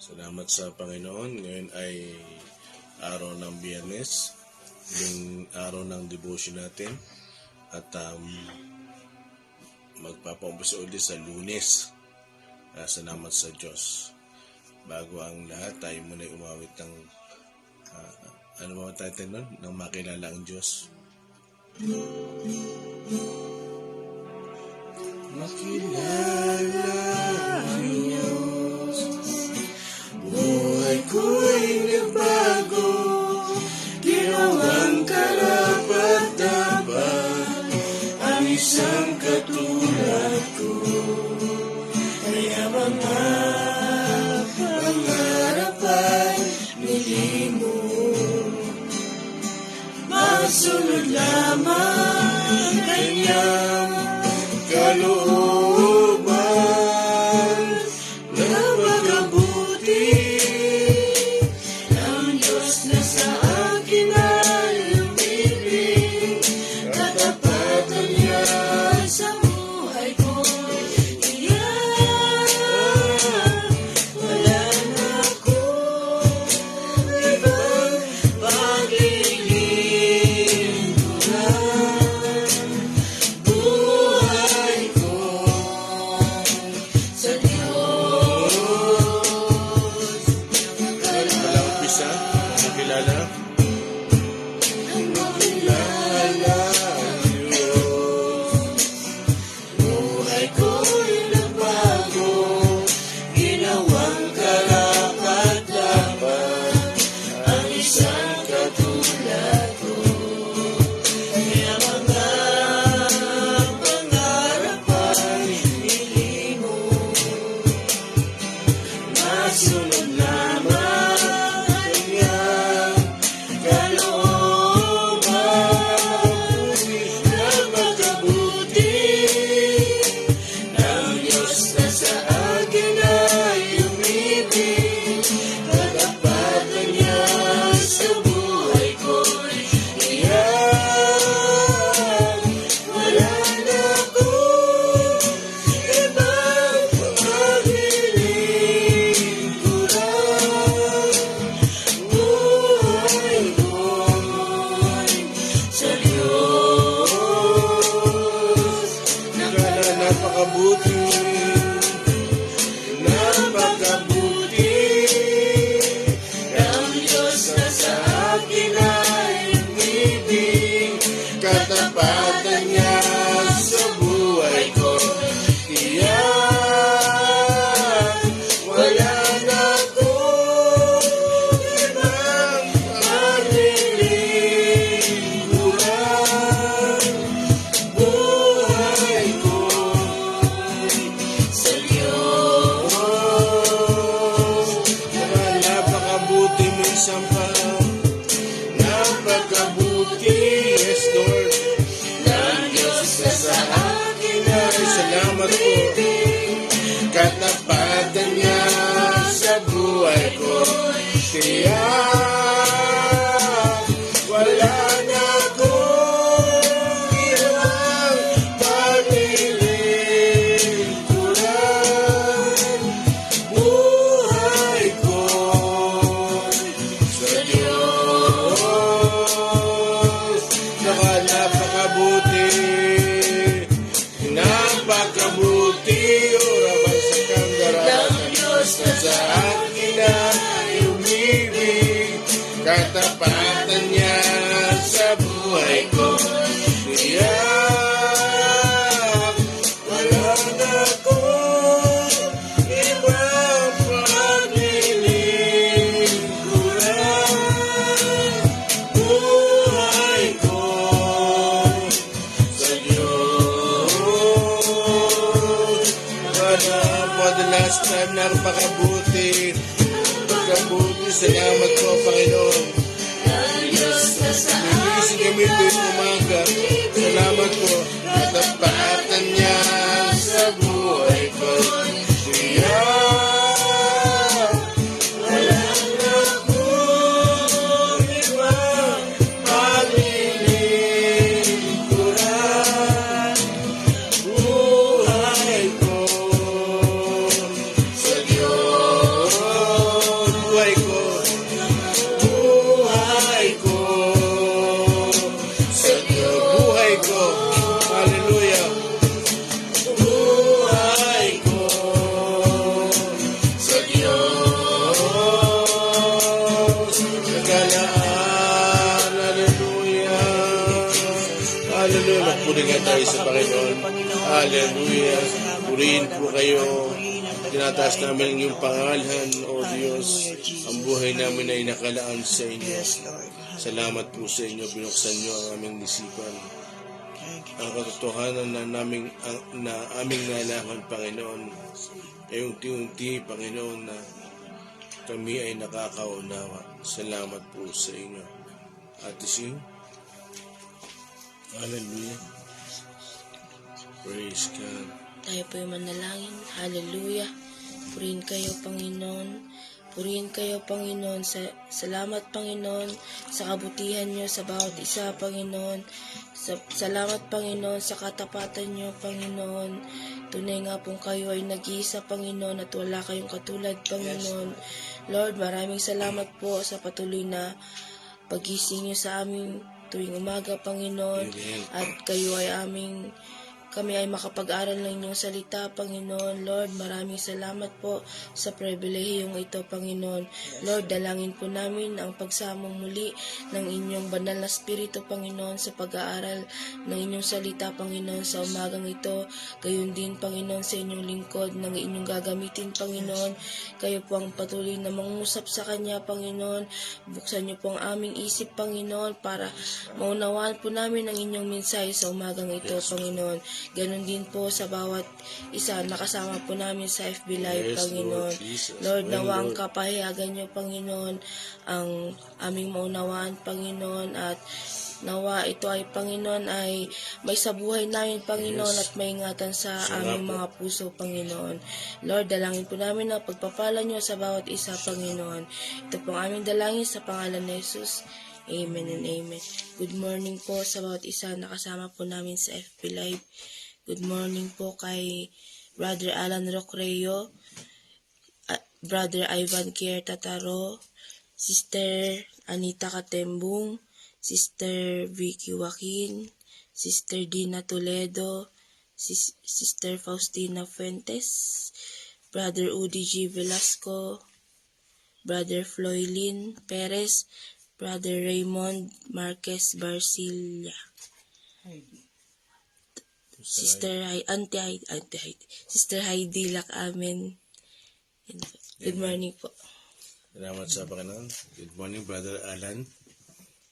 Salamat sa Panginoon. Ngayon ay araw ng Biyernes, yung araw ng devotion natin. At magpapaumpisa ulit sa Lunes. Salamat sa Diyos. Bago ang lahat, tayo muna umawit ng ano ba title nun? Nang makilala ang Diyos. Makilala ang Diyos, buhay ko'y nagbago, ginawang karapat-dapat ang isang katulad ko. Kaya mga pangarap ay nilimo, masunod lamang kanyang kalooban na magabuti. Ang Diyos na sa akin ay umibig, katapatan niya sa buhay ko. Iyan, wala na akong ibang paglilingkuran. Buhay ko sa Diyos. Walang umpisa, makilala. Ang makilala ang Diyos. Buhay ko'y nagbago, ginawang karapat-dapat ang isang katulad ko. Kaya mga pangarap ay nilimo, masunod lamang kanyang kalooban na magabuti. Ang Diyos na sa akin ay umibig, katapatan niya sa buhay ko'y iyan. Wala na akong ibang paglilingkuran. Buhay ko'y sa Diyos. Napakabuti, napakabuti. Ang Diyos na sa akin ay umibig, katapatan niya sa buhay ko. Tiyak, wala na akong ibang paglilingkuran. Buhay ko sa Diyos. Napakabuti mo isang napakabuti, yes Lord. Ang Diyos na sa akin ay salamat po. Katapatan niya sa buhay ko. Tiyak, wala na akong ibang paglilingkuran. Buhay ko sa Diyos. Napakabuti, napakabuti. Oraban sa kandaratan. Ang Diyos na sa akin ay umibig, katapatan niya sa buhay ko. Tiyak, wala na akong ibang paglilingkuran. Buhay ko sa Diyos. For the last time, napakabuti. Napakabuti. Salamat po, Panginoon. Nagising kami tuwing umaga. Salamat po. Katapatan niya sa buhay ko. Tiyak, wala na akong ibang paglilingkuran. Buhay ko sa Diyos. Hallelujah. Purihin po kayo. Tinataas namin ang iyong pangalan, O Diyos. Ang buhay namin ay nakalaan sa inyo. Yes, Lord. Salamat po sa inyo. Binuksan niyo ang aming isipan. Thank you. Ang katotohanan na aming nalaman, Panginoon, ay unti-unti, Panginoon, na kami ay nakakaunawa. Salamat po sa inyo. Ate Sing. Hallelujah. Praise God. Tayo po yung manalangin. Hallelujah. Purihin kayo, Panginoon. Purihin kayo, Panginoon. Salamat, Panginoon, sa kabutihan nyo sa bawat isa, Panginoon. Salamat, Panginoon, sa katapatan nyo, Panginoon. Tunay nga pong kayo ay nag-iisa, Panginoon, at wala kayong katulad, Panginoon. Lord, maraming salamat po sa patuloy na pagising nyo sa aming tuwing umaga, Panginoon. At kayo ay kami ay makapag-aral ng inyong salita, Panginoon. Lord, maraming salamat po sa pribilehiyong ito, Panginoon. Lord, dalangin po namin ang pagsamong muli ng inyong banal na spirito, Panginoon, sa pag-aaral ng inyong salita, Panginoon, sa umagang ito. Gayon din, Panginoon, sa inyong lingkod ng inyong gagamitin, Panginoon. Kayo po ang patuloy na mangusap sa Kanya, Panginoon. Buksan niyo po ang aming isip, Panginoon, para maunawaan po namin ang inyong mensahe sa umagang ito, Panginoon. Ganon din po sa bawat isa nakasama po namin sa FB Live, Panginoon. Lord, nawa ang kapahayagan niyo, Panginoon, ang aming maunawaan, Panginoon, at nawa ito ay, Panginoon, ay may sa buhay namin, Panginoon, at may ingatan sa aming mga puso, Panginoon. Lord, dalangin po namin ang pagpapala niyo sa bawat isa, Panginoon. Ito pong aming dalangin sa pangalan ni Jesus. Amen and amen. Good morning po sa bawat isa nakasama po namin sa FB Live. Good morning po kay Brother Alan Rocreo, Brother Ivan Kier Tataro, Sister Anita Katembung, Sister Vicky Joaquin, Sister Dina Toledo, Sister Faustina Fuentes, Brother Udi G. Velasco, Brother Floylin Perez, Brother Raymond Marquez Barcilla, Sister Sister Heidi Lac-Amen. Good morning po. Salamat sa Panginoon. Good morning, Brother Alan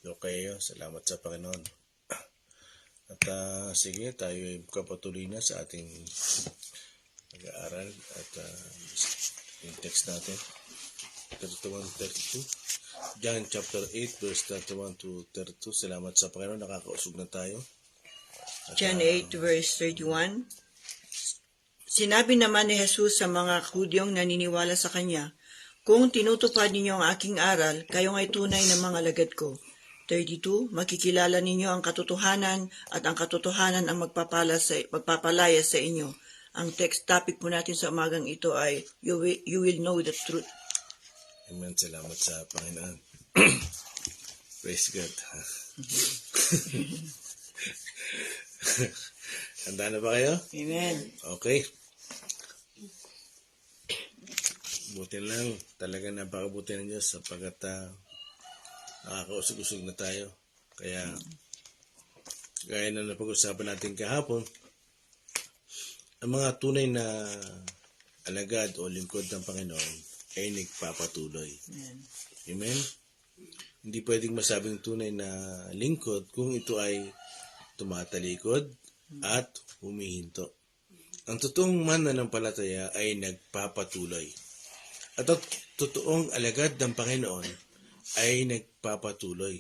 Locayo. Salamat sa Panginoon. At sige, tayo ay kapatuloy na sa ating pag-aaral. At yung text natin, 31-32. John chapter 8, verse 31 to 32. Salamat sa Panginoon. Nakakausog na tayo. At, John 8, verse 31. Sinabi naman ni Jesus sa mga Hudyong naniniwala sa Kanya, kung tinutupad ninyo ang aking aral, kayo ay tunay na mga lagad ko. 32. Makikilala ninyo ang katotohanan at ang katotohanan ang magpapalaya sa inyo. Ang text topic po natin sa umagang ito ay you will know the truth. Amen. Salamat sa Panginoon. Praise God. Handa na ba kayo? Amen. Okay. Buti lang. Talaga napakabuti ng Diyos sapagkat nakakausog-usog na tayo. Kaya, gaya na napag-usapan natin kahapon, ang mga tunay na alagad o lingkod ng Panginoon ay nagpapatuloy. Amen. Amen? Hindi pwedeng masabing tunay na lingkod kung ito ay tumatalikod at humihinto. Ang totoong mananampalataya ay nagpapatuloy. At ang totoong alagad ng Panginoon ay nagpapatuloy.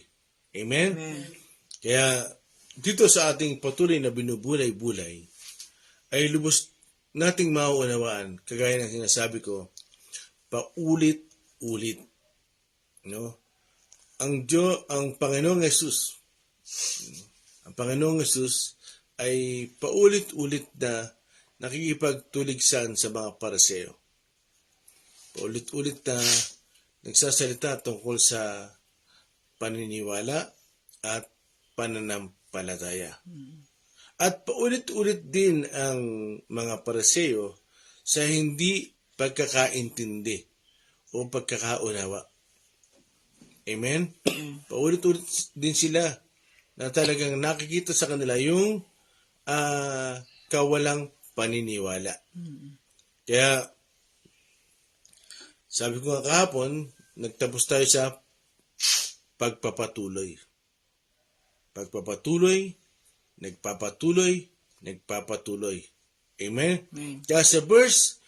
Amen? Amen. Kaya dito sa ating patuloy na binubulay-bulay ay lubos nating mauunawaan, kagaya ng sinasabi ko, paulit-ulit. No? Ang Panginoong Hesus, ang Panginoong Hesus ay paulit-ulit na nakikipagtuligsan sa mga Pariseo. Paulit-ulit na nagsasalita tungkol sa paniniwala at pananampalataya. At paulit-ulit din ang mga Pariseo sa hindi pagkakaintindi o pagkakaunawa. Amen? Paulit-ulit din sila na talagang nakikita sa kanila yung kawalang paniniwala. Kaya, sabi ko nga kahapon, nagtapos tayo sa pagpapatuloy. Pagpapatuloy, nagpapatuloy, nagpapatuloy. Amen? Amen. Kaya sa verse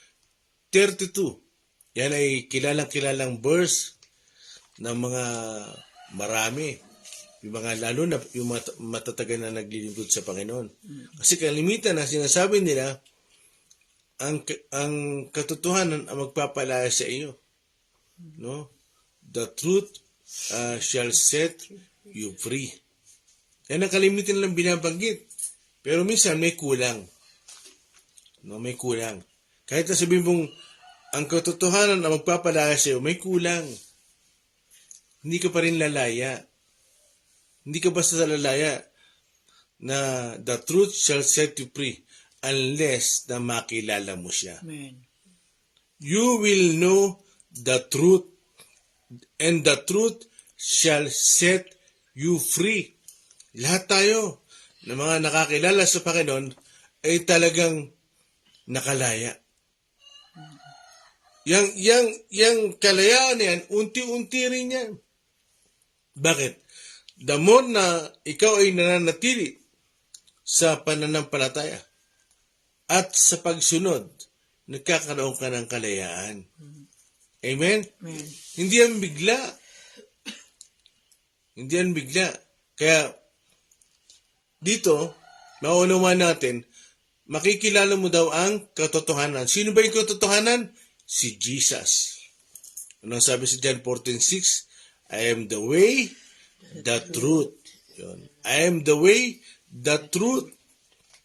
32, yan ay kilalang verse ng mga marami. Yung mga lalo na yung matatagal na naglilingkod sa Panginoon. Kasi kalimitan na sinasabi nila, ang katotohanan ang magpapalaya sa iyo. No? The truth shall set you free. Yan ang kalimitan lang binabanggit. Pero minsan may kulang. No, may kulang. Kahit na sabihin mong ang katotohanan ang magpapalaya sa iyo, may kulang. Hindi ka pa rin lalaya. Hindi ka basta lalaya na the truth shall set you free unless na makilala mo siya. Amen. You will know the truth and the truth shall set you free. Lahat tayo na mga nakakilala sa Panginoon ay talagang nakalaya. Yang kalayaan yan, unti-unti rin yan. Bakit? The more na ikaw ay nananatili sa pananampalataya at sa pagsunod, nagkakaroon ka ng kalayaan. Amen? Amen. Hindi yan bigla. Hindi yan bigla. Kaya, dito, maunawa natin, makikilala mo daw ang katotohanan. Sino ba yung katotohanan? Si Jesus. Anong sabi sa John 14:6? I am the way, the truth. Yun. I am the way, the truth.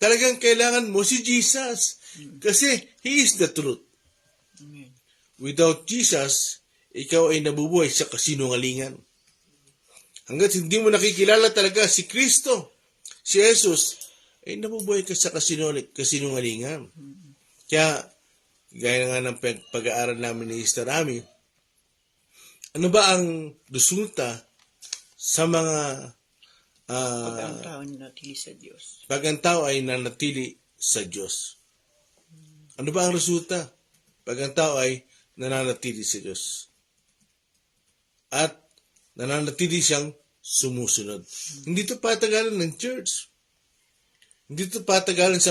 Talagang kailangan mo si Jesus. Kasi He is the truth. Amen. Without Jesus, ikaw ay nabubuhay sa kasinungalingan. Hanggat hindi mo nakikilala talaga si Kristo, si Jesus, ay nabubuhay ka sa kasinungalingan. Kaya, gaya nga ng pag-aaral namin ni Sister Ami, ano ba ang resulta sa mga Pag ang tao nanatili sa Diyos. pag ang tao ay nanatili sa Diyos? Ano ba ang resulta pag ang tao ay nananatili sa Diyos? At nananatili siyang sumusunod. Hindi ito patagalan ng church. Hindi ito patagalan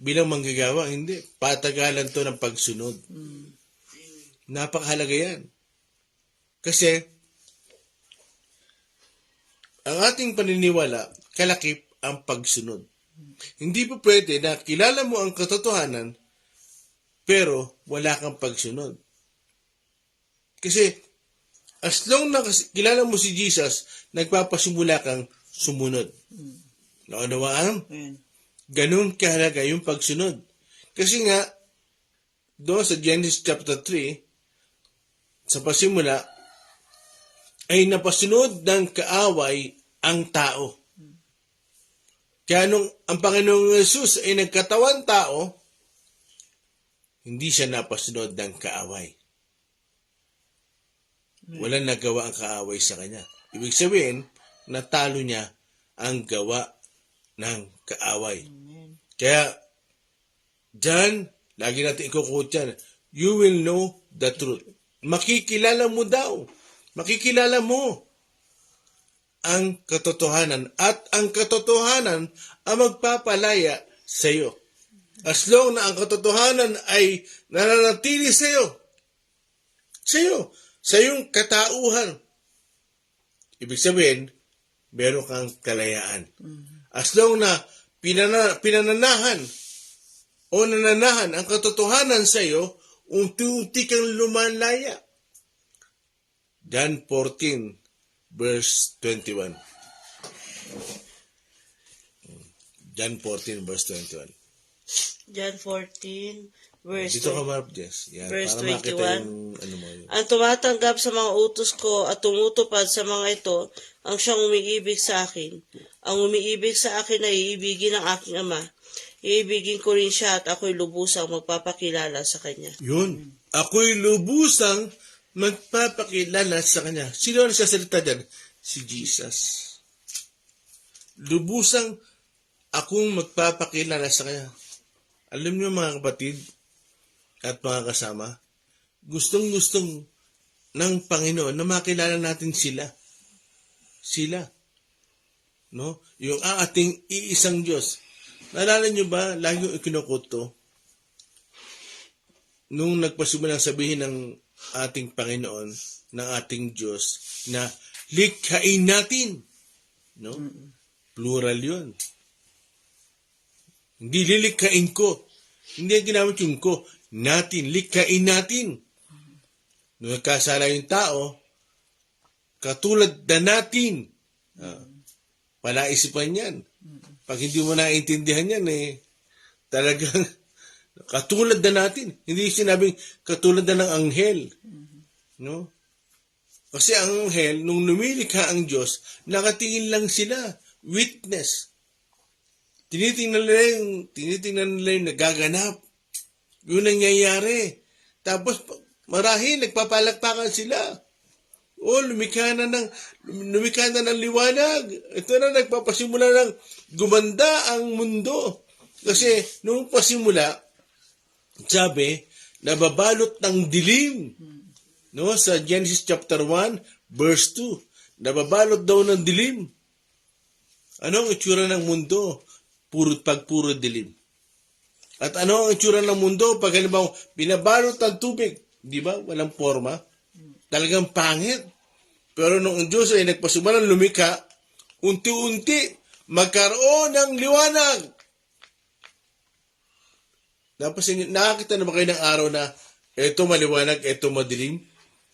bilang manggagawa. Hindi. Patagalan to ng pagsunod. Napakahalaga yan. Kasi, ang ating paniniwala, kalakip ang pagsunod. Hindi po pwede na kilala mo ang katotohanan, pero wala kang pagsunod. Kasi, as long na kilala mo si Jesus, nagpapasimula kang sumunod. Naunawaan? Amen. Ganun kahalaga yung pagsunod. Kasi nga, doon sa Genesis chapter 3, sa pasimula, ay napasunod ng kaaway ang tao. Kaya nung ang Panginoong Jesus ay nagkatawan tao, hindi siya napasunod ng kaaway. Walang nagawa ang kaaway sa kanya. Ibig sabihin, natalo niya ang gawa ng kaaway. Kaya, dyan, lagi natin ikukuot yan, you will know the truth. Makikilala mo daw. Makikilala mo ang katotohanan at ang katotohanan ang magpapalaya sa iyo. As long na ang katotohanan ay nananatili sa iyo, sa iyong katauhan. Ibig sabihin, meron kang kalayaan. As long na pinananahan o nananahan ang katotohanan sa iyo, unti-unti kang lumalaya. John 14, verse 21. John 14, verse 21. John 14, verse Dito ka, Marp, Jess. Yan, verse para makita 21. yung ano mo yun. Ang tumatanggap sa mga utos ko at tumutupad sa mga ito, ang siyang umiibig sa akin. Ang umiibig sa akin ay iibigin ng aking Ama. Iibigin ko rin siya at ako'y lubusang magpapakilala sa kanya. Yun. Ako'y lubusang magpapakilala sa kanya. Sino ang nagsasalita dyan? Si Jesus. Lubusang akong magpapakilala sa kanya. Alam niyo mga kapatid at mga kasama, gustong-gustong ng Panginoon na makilala natin sila. Sila. No? Yung ating iisang Diyos. Naalala niyo ba, lagi yung ikinukuto, nung nagpasimulang sabihin ng ating Panginoon, ng ating Diyos, na likhain natin. No? Plural yun. Hindi lilikhain ko. Hindi ang ginamit yung ko. Natin. Likhain natin. Nung nagkasala yung tao, katulad na natin. Palaisipan yan. Pag hindi mo naiintindihan yan, talagang katulad na natin. Hindi sinabing katulad na ng anghel. No? Kasi ang anghel, nung lumilikha ang Diyos, nakatingin lang sila. Witness. Tinitingnan nila yung nagaganap. Yung nangyayari. Tapos, marahil, nagpapalakpakan sila. Lumikha na ng liwanag. Ito na, nagpapasimula ng gumanda ang mundo. Kasi, nung pasimula, sabi, nababalot ng dilim. No? Sa Genesis chapter 1, verse 2. Nababalot daw ng dilim. Ano ang itsura ng mundo? Puro dilim. At ano ang itsura ng mundo pag halimbawa binabalot ng tubig? Di ba? Walang forma. Talagang pangit. Pero nung ang Diyos ay nagpasimulang lumikha, unti-unti magkaroon ng liwanag. Tapos nakakita na ba kayo ng araw na eto maliwanag, eto madilim?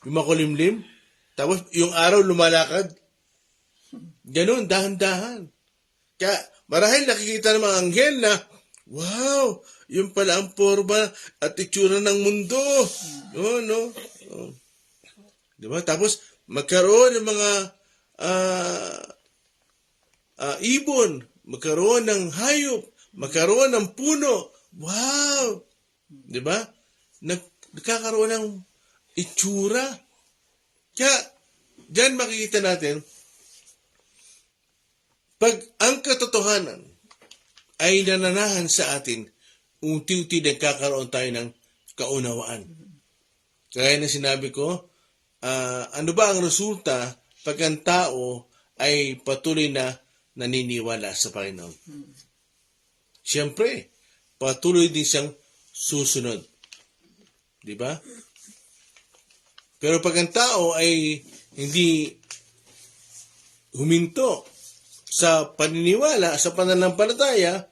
Yung makulimlim? Tapos yung araw lumalakad? Ganon, dahan-dahan. Kaya marahil nakikita ng mga anghel na, wow, yung pala ang forma at itsura ng mundo. No? Diba? Tapos, magkaroon ng mga ibon, magkaroon ng hayop, magkaroon ng puno. Wow! Diba? Nagkakaroon ng itsura. Kaya, dyan makikita natin, pag ang katotohanan ay nananahan sa atin, unti-unti nagkakaroon tayo ng kaunawaan. Kaya na sinabi ko, ano ba ang resulta pag ang tao ay patuloy na naniniwala sa Panginoon? Siyempre, patuloy din siyang susunod. Di ba? Pero pag ang tao ay hindi huminto sa paniniwala, sa pananampalataya,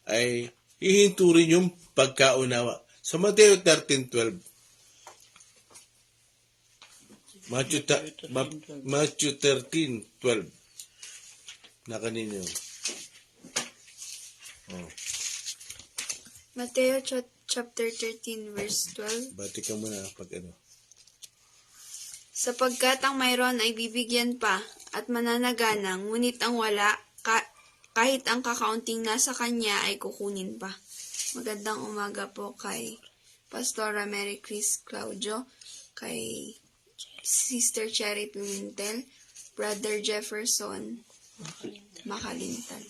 ay hihinto rin yung pagkaunawa. Sa Mateo 13:12. Matthew 13:12. Na kanino? Mateo chapter 13 verse 12. Bati ka muna pag ano. Sapagkat ang mayroon ay bibigyan pa at mananagana, ngunit ang wala, kahit ang kakaunting nasa kanya ay kukunin pa. Magandang umaga po kay Pastora Mary Chris Claudio, kay Sister Cherry Pimentel, Brother Jefferson Makalintal.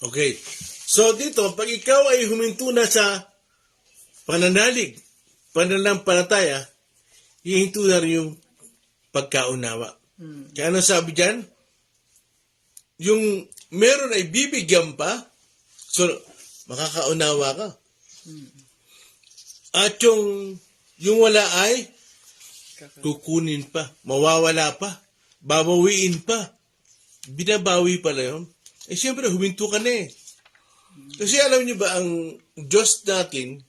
Okay. So dito, pag ikaw ay huminto na sa pananalig, pananampalataya, hihinto na rin yung pagkaunawa. Kaya ano sabi dyan? Yung meron ay bibigyan pa, so makakaunawa ka. At yung wala ay kukunin pa, mawawala pa, babawiin pa. Binabawi pala yun. Siyempre, huminto ka na eh. Kasi alam niyo ba, ang Diyos natin,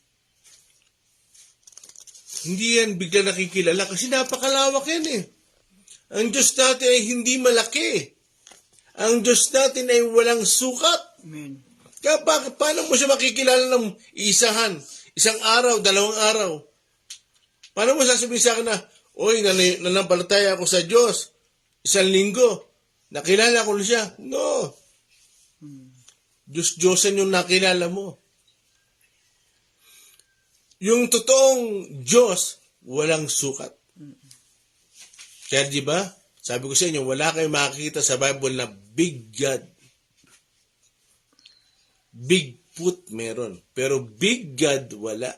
hindi yan bigla nakikilala kasi napakalawak yan eh. Ang Diyos natin ay hindi malaki. Ang Diyos natin ay walang sukat. Amen. Kaya paano mo siya makikilala ng isang araw, 2 araw? Paano mo sasabihin sa akin na, oy, nanampalataya ako sa Diyos, 1 linggo, nakilala ko siya? No. Diyos-Diyosan yung nakilala mo. Yung totoong Diyos, walang sukat. Kaya di ba, sabi ko sa inyo, wala kayong makikita sa Bible na big God. Bigfoot meron. Pero big God, wala.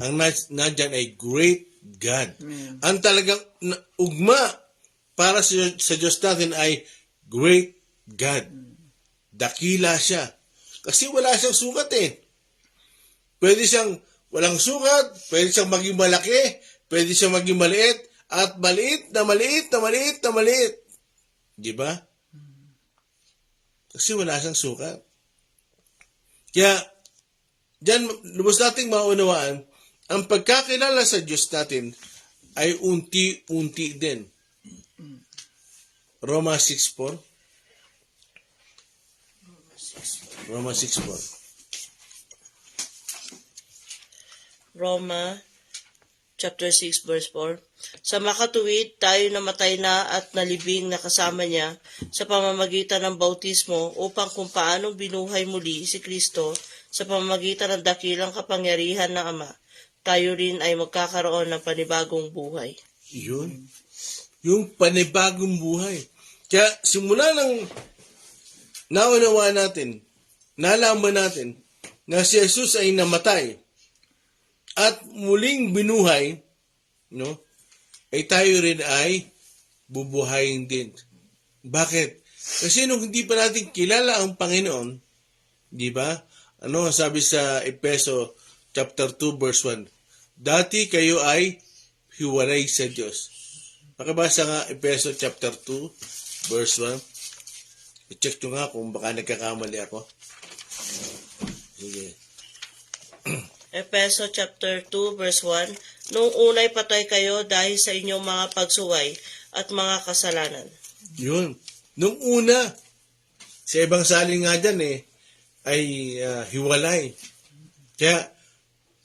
Ang nandyan ay great God. Ang talagang ugma para sa Diyos natin ay great God. Dakila siya. Kasi wala siyang sukat eh. Pwede siyang walang sukat, pwede siyang maging malaki, pwede siyang maging maliit, at maliit na maliit na maliit na maliit. Di ba? Kasi wala siyang sukat. Kaya, diyan, lubos nating maunawaan, ang pagkakilala sa Diyos natin ay unti-unti din. Roma 6:4. Roma 6:4. Roma chapter 6 verse 4. Sa makatuwid, tayo namatay na at nalibing na kasama niya sa pamamagitan ng bautismo upang kung paano binuhay muli si Kristo sa pamamagitan ng dakilang kapangyarihan ng Ama, tayo rin ay magkakaroon ng panibagong buhay. Yun. Yung panibagong buhay. Kaya simula nang naunawa natin, nalaman natin na si Jesus ay namatay at muling binuhay, no? Ay tayo rin ay bubuhayin din. Bakit? Kasi nung hindi pa natin kilala ang Panginoon, di ba? Ano ang sabi sa Efeso chapter 2 verse 1? Dati kayo ay hiwalay sa Diyos. Pakibasa nga Efeso chapter 2 verse 1. I-check nyo nga kung baka nagkakamali ako. Sige. Efeso chapter 2 verse 1. Noong unay patay kayo dahil sa inyong mga pagsuway at mga kasalanan. Yun. Nung una, sa ibang salin nga dyan ay hiwalay. Kaya,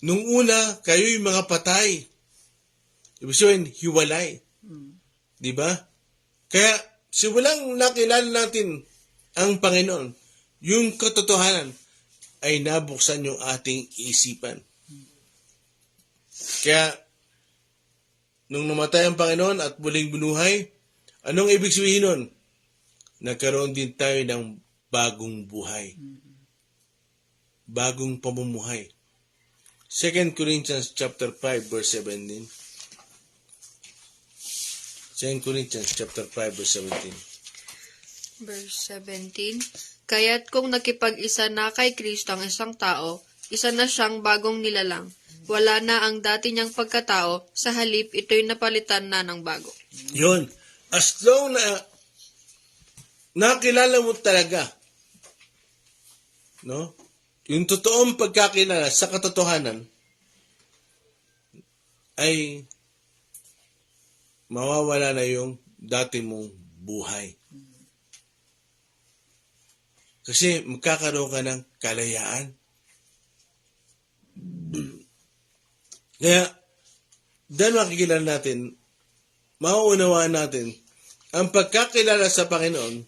nung una, kayo'y mga patay. Ibig sabihin, hiwalay. Di ba? Kaya, simulang nakilala natin ang Panginoon, yung katotohanan ay nabuksan yung ating isipan. Kaya, nung namatay ang Panginoon at muling binuhay, anong ibig sabihin nun? Nagkaroon din tayo ng bagong buhay. Bagong pamumuhay. 2 Corinthians chapter 5 verse 17. 2 Corinthians chapter 5 verse 17. Verse 17, Kaya't kung nakipag-isa na kay Kristo ang isang tao, isa na siyang bagong nilalang. Wala na ang dati niyang pagkatao, sa halip ito'y napalitan na ng bago. Yun. As long na nakilala mo talaga, no? Yung totoong pagkakilala sa katotohanan ay mawawala na yung dati mong buhay. Kasi magkakaroon ka ng kalayaan. Kaya, dahil makikilala natin, mauunawaan natin, ang pagkakilala sa Panginoon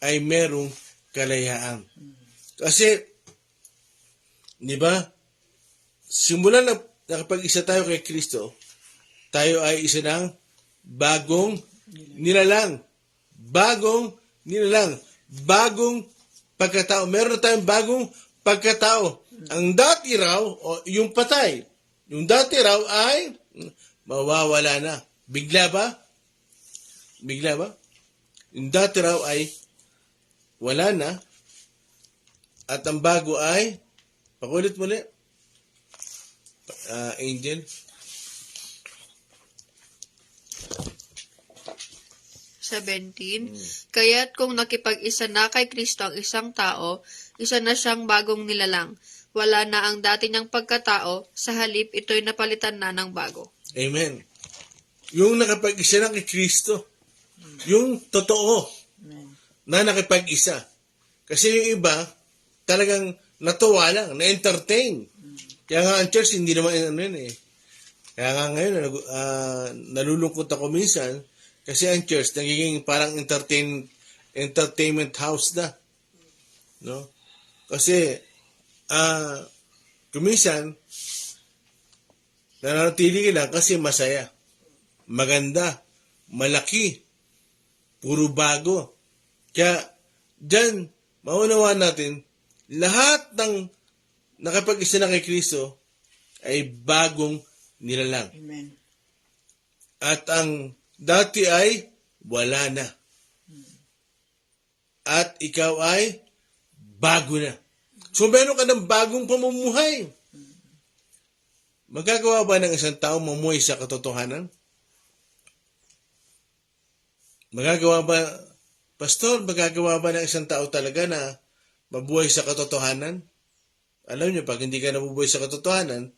ay merong kalayaan. Kasi, di ba, simula na nakapag-isa tayo kay Kristo, tayo ay isa ng bagong nilalang. Bagong nilalang. Bagong pagkatao. Meron na tayong bagong pagkatao. Ang dati raw, o yung patay, yung dati raw ay mawawala na. Bigla ba? Bigla ba? Yung dati raw ay wala na. At ang bago ay, pakulit muli, Angel. 17, Kaya't kung nakipag-isa na kay Kristo ang isang tao, isa na siyang bagong nilalang. Wala na ang dati niyang pagkatao, sa halip ito'y napalitan na ng bago. Amen. Yung nakapag-isa na kay Kristo. Yung totoo na nakipag-isa. Kasi yung iba, talagang natuwa lang, na-entertain. Kaya nga ang church, hindi naman ano yun eh. Kaya nga ngayon, nalulungkot ako minsan, kasi ang church, nagiging parang entertainment house na. No? Kasi, kuminsan, nananatili ka lang kasi masaya, maganda, malaki, puro bago. Kaya, dyan, maunawaan natin, lahat ng nakapag-isa na kay Kristo ay bagong nilalang. Amen. At ang dati ay wala na. At ikaw ay bago na. So meron ka ng bagong pamumuhay. Magagawa ba ng isang tao mamuhay sa katotohanan? Magagawa ba, Pastor, magagawa ba ng isang tao talaga na mabuhay sa katotohanan? Alam niyo, pag hindi ka nabubuhay sa katotohanan,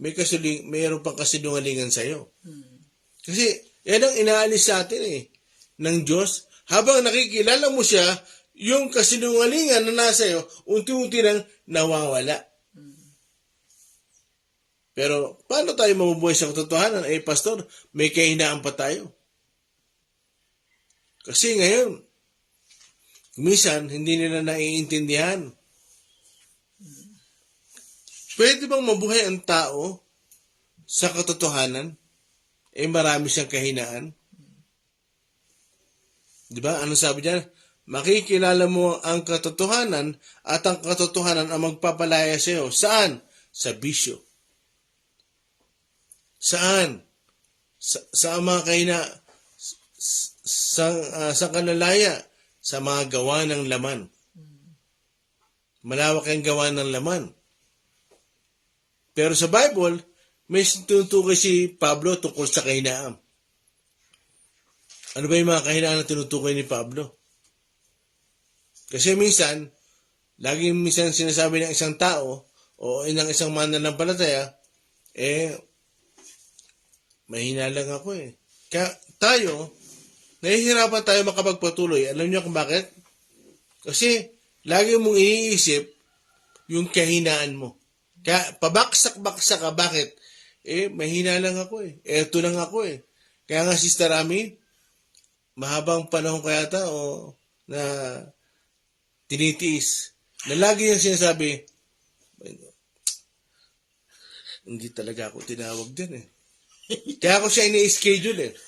mayroon pang kasinungalingan sa'yo. Kasi, yan ang inaalis sa atin ng Diyos. Habang nakikilala mo siya, yung kasinungalingan na nasa iyo, unti-unti nang nawawala. Pero, paano tayo mabubuhay sa katotohanan? Pastor, may kahinaan pa tayo. Kasi ngayon, minsan, hindi nila naiintindihan. Pwede bang mabuhay ang tao sa katotohanan? Marami siyang kahinaan. Di ba? Ano sabi niya? Makikilala mo ang katotohanan at ang katotohanan ang magpapalaya sa iyo. Saan? Sa bisyo. Saan? Sa mga kahinaan. Sa kanalaya, sa mga gawa ng laman. Malawak ang gawa ng laman. Pero sa Bible, may tinutukoy si Pablo tungkol sa kahinaan. Ano ba yung mga kahinaan na tinutukoy ni Pablo? Kasi minsan sinasabi ng isang tao o ng isang mananampalataya, mahina lang ako Kaya tayo, nahihirapan tayo makapagpatuloy. Alam niyo kung bakit? Kasi lagi mong iniisip yung kahinaan mo. Kaya pabaksak-baksak ka. Bakit? Mahina lang ako Eto lang ako Kaya nga, Sister Ami, mahabang panahon kaya na tinitiis. Na lagi yung sinasabi, hindi talaga ako tinawag din Kaya ako siya ini-schedule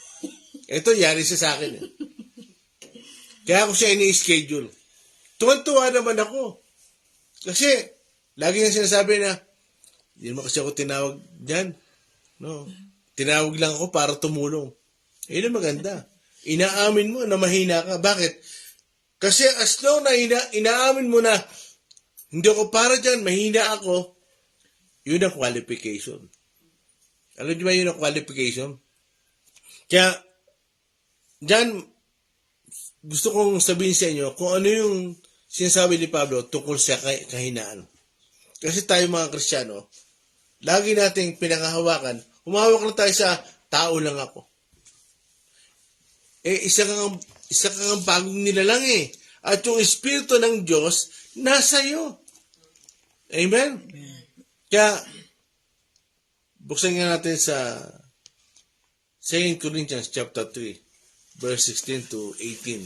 Ito, yari sa akin Kaya ako siya ini-schedule. Tuwan-tuwa naman ako. Kasi, lagi yung sinasabi na, hindi naman kasi ako tinawag dyan. No? Tinawag lang ako para tumulong. Yun ang maganda. Inaamin mo na mahina ka. Bakit? Kasi as long na inaamin mo na hindi ako para dyan, mahina ako, yun ang qualification. Alam niyo ba yun ang qualification? Kaya, dyan, gusto kong sabihin sa inyo kung ano yung sinasabi ni Pablo tungkol sa kahinaan. Kasi tayo mga Kristiyano, lagi nating pinangahawakan, humawak lang tayo sa tao lang ako. Isa kang bagong nilalang At yung Espiritu ng Diyos, nasa iyo. Amen? Kaya, buksan nga natin sa 2 Corinthians chapter 3, verse 16 to 18.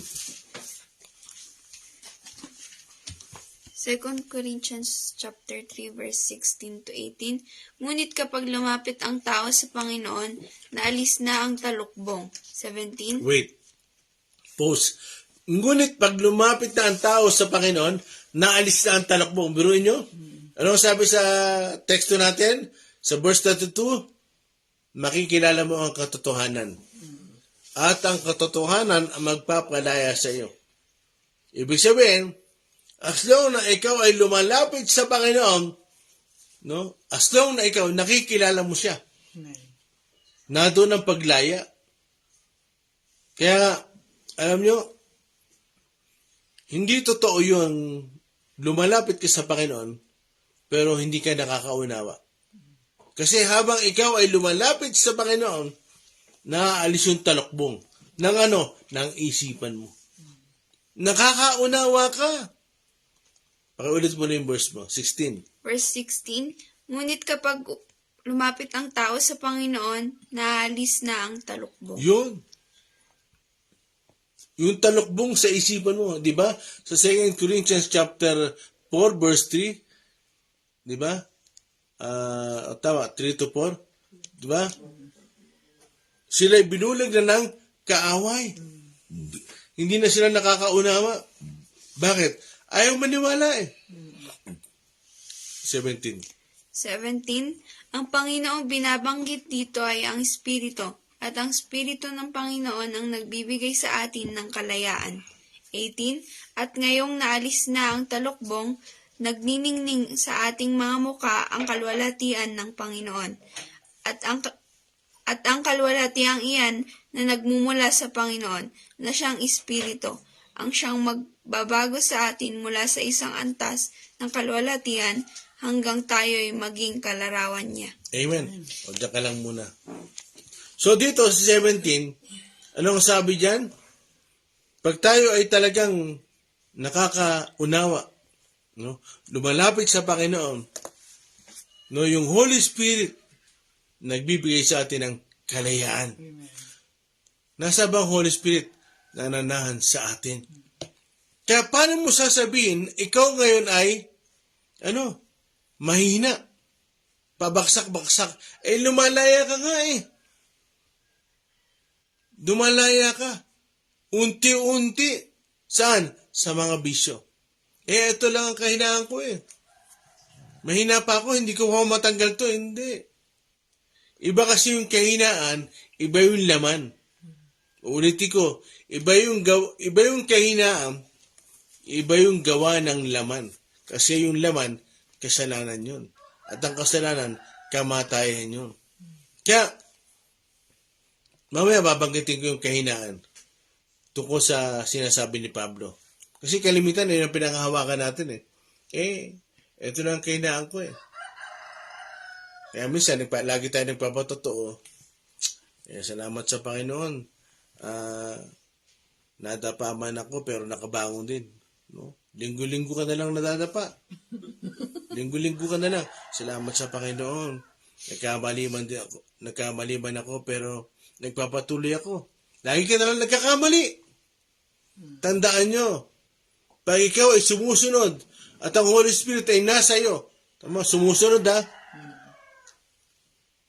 2 Corinthians chapter 3 verse 16 to 18. Ngunit kapag lumapit ang tao sa Panginoon, naalis na ang talukbong. 17. Wait. Pause. Ngunit pag lumapit na ang tao sa Panginoon, naalis na ang talukbong. Biruin nyo? Ano sabi sa teksto natin? Sa verse 32, makikilala mo ang katotohanan. At ang katotohanan ang magpapalaya sa iyo. Ibig sabihin, as long na ikaw ay lumalapit sa Panginoon, no? As long na ikaw nakikilala mo siya, na doon ang paglaya. Kaya, alam nyo, hindi totoo yung lumalapit ka sa Panginoon, pero hindi ka nakakaunawa. Kasi habang ikaw ay lumalapit sa Panginoon, naaalis yung talokbong ng isipan mo. Nakakaunawa ka. Pakiulit mo na yung verse mo. 16. Verse 16. Ngunit kapag lumapit ang tao sa Panginoon, naalis na ang talukbong. Yun. Yung talukbong sa isipan mo, di ba? Sa 2 Corinthians chapter 4 verse 3, di ba? Tama, 3 to 4, di ba? Sila'y binulag na ng kaaway. Hindi na sila nakakaunawa. Bakit? Ayaw maniwala eh. 17. 17. Ang Panginoong binabanggit dito ay ang Espiritu, at ang Espiritu ng Panginoon ang nagbibigay sa atin ng kalayaan. 18. At ngayong naalis na ang talukbong, nagniningning sa ating mga muka ang kalwalatian ng Panginoon. At ang kalwalatiang iyan na nagmumula sa Panginoon, na siyang Espiritu, ang siyang magbabago sa atin mula sa isang antas ng kalwalatian hanggang tayo'y maging kalarawan niya. Amen. O, diyan ka lang muna. So, dito sa 17, anong sabi dyan? Pag tayo ay talagang nakakaunawa, no? Lumalapit sa Panginoon, no? Yung Holy Spirit, nagbibigay sa atin ng kalayaan. Nasa bang Holy Spirit na nananahan sa atin? Kaya paano mo sasabihin, ikaw ngayon ay, mahina, pabaksak-baksak, lumalaya ka nga eh. Dumalaya ka. Unti-unti. Saan? Sa mga bisyo. Ito lang ang kahinaan ko eh. Mahina pa ako, hindi ko matanggal to. Hindi. Iba kasi yung kahinaan, iba yung laman. Ulitin ko, iba yung kahinaan, iba yung gawa ng laman. Kasi yung laman, kasalanan yun. At ang kasalanan, kamatayan yun. Kaya, mamaya babanggitin ko yung kahinaan tungkol sa sinasabi ni Pablo. Kasi kalimitan, yun ang pinanghahawakan natin eh. Ito na ang kahinaan ko eh. Kaya minsan, lagi tayo nagpapatotoo. Salamat sa Panginoon. Nadapa man ako pero nakabangon din. No? Linggo-linggo ka na lang nadadapa. Linggo-linggo ka na lang. Salamat sa Panginoon. Nagkamali man ako pero nagpapatuloy ako. Lagi ka na lang nagkakamali. Tandaan nyo, pag ikaw ay sumusunod at ang Holy Spirit ay nasa iyo, sumusunod ha.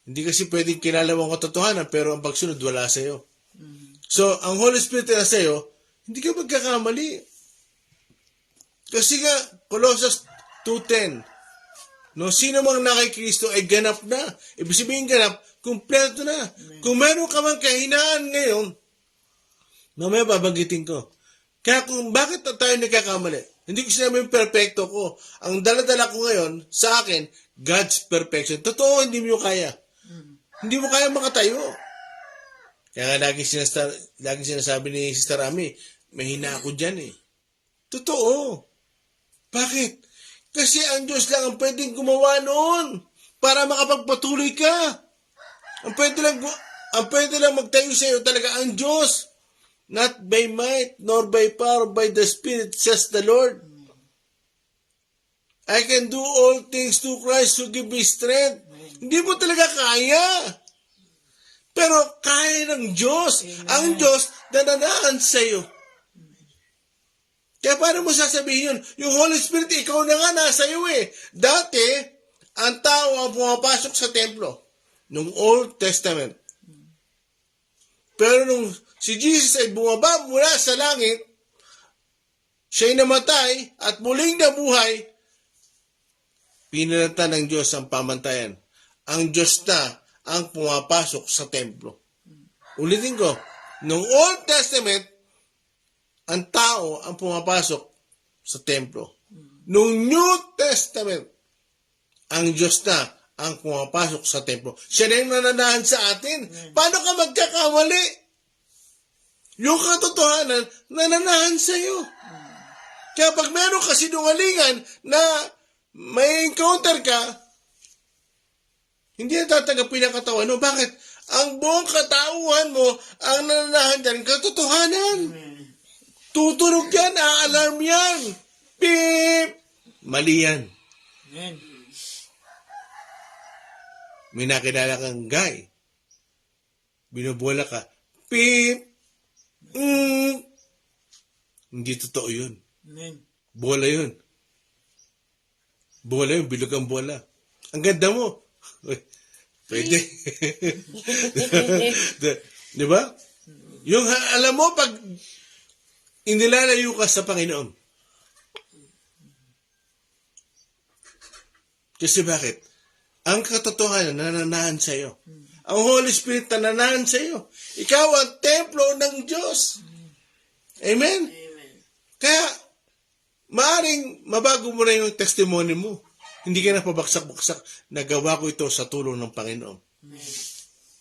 Hindi kasi pwedeng kinalawang katotohanan pero ang pagsunod wala sa iyo. So, ang Holy Spirit ay nasa iyo, hindi ka magkakamali. Kasi nga, Colossians 2:10, no, sino mang nakay Kristo ay ganap na. Ibig sabihin ganap, kumpleto na. Kung meron ka mang kahinaan ngayon, mamaya babanggitin ko. Kaya bakit tayo nagkakamali? Hindi ko sinabi yung perfecto ko. Ang dala-dala ko ngayon, sa akin, God's perfection. Totoo, hindi mo kaya. Hindi mo kaya makatayo. Kaya nga lagi sinasabi ni Sister Ami, mahina ako dyan eh. Totoo. Bakit? Kasi ang Diyos lang ang pwedeng gumawa noon para makapagpatuloy ka. Ang pwede lang magtayo sa iyo talaga ang Diyos. Not by might, nor by power, by the Spirit, says the Lord. I can do all things through Christ who give me strength. Hindi mo talaga kaya. Pero kaya ng Diyos. Ang Diyos nananahan sa iyo. Kaya paano mo sasabihin yun? Yung Holy Spirit, ikaw na nga nasa iyo eh. Dati, ang tao ang pumapasok sa templo nung Old Testament. Pero nung si Jesus ay bumaba mula sa langit, siya'y namatay at muling nabuhay, pinalatan ng Diyos ang pamantayan. Ang Diyos na ang pumapasok sa templo. Ulitin ko, nung Old Testament, ang tao ang pumapasok sa templo. Nung New Testament, ang Diyos na ang pumapasok sa templo. Siya na yung nananahan sa atin. Paano ka magkakamali? Yung katotohanan, nananahan sa iyo. Kaya pag meron ka sinungalingan na may encounter ka, hindi na tatanggapin ang katawan. No, bakit? Ang buong katauhan mo, ang nananahan dyan, katotohanan. Tutunog yan, aalarm yan. Beep! Mali yan. Amen. May nakilala kang guy. Binubola ka. Beep! Hindi totoo yun. Amen. Bola yun. Bola yun, bilog ang bola. Ang ganda mo. Pwede. Di ba? Yung alam mo, pag inilalayo ka sa Panginoon, Kasi bakit? Ang katotohanan nananahan sa iyo. Ang Holy Spirit nananahan sa iyo. Ikaw ang templo ng Diyos. Amen? Kaya, maaring mabago mo na yung testimony mo. Hindi ka na pabaksak-baksak. Nagawa ko ito sa tulong ng Panginoon.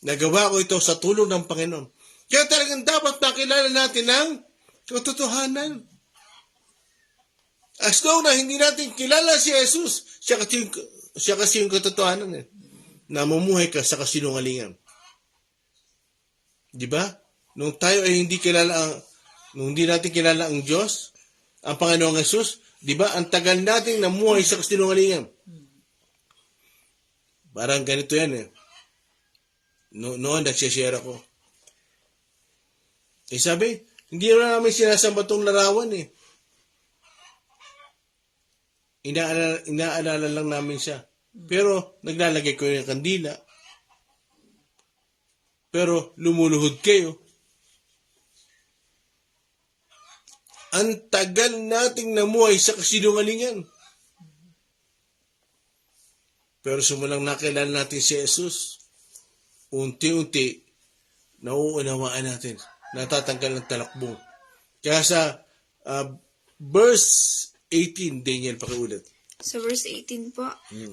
Nagawa ko ito sa tulong ng Panginoon. Kaya talagang dapat makilala natin ang katotohanan. As long na hindi natin kilala si Jesus, siya kasi yung katotohanan eh. Namumuhay ka sa kasinungalingan. Di ba? Nung hindi natin kilala ang Diyos, ang Panginoong Jesus, di ba? Ang tagal nating namuhay sa kasinungalingan. Parang ganito yan eh. Noon nagsishare ako. Sabi, hindi na namin sinasamba itong larawan eh. Inaalala lang namin siya. Pero naglalagay ko yung kandila. Pero lumuluhod kayo. Ang tagal nating namuhay sa kasinungalingan. Pero sumulang nakilala natin si Jesus, unti-unti, nauunawaan natin, natatanggal ng talakbong. Kaya sa verse 18, Daniel, pakiulit. Sa verse 18 po,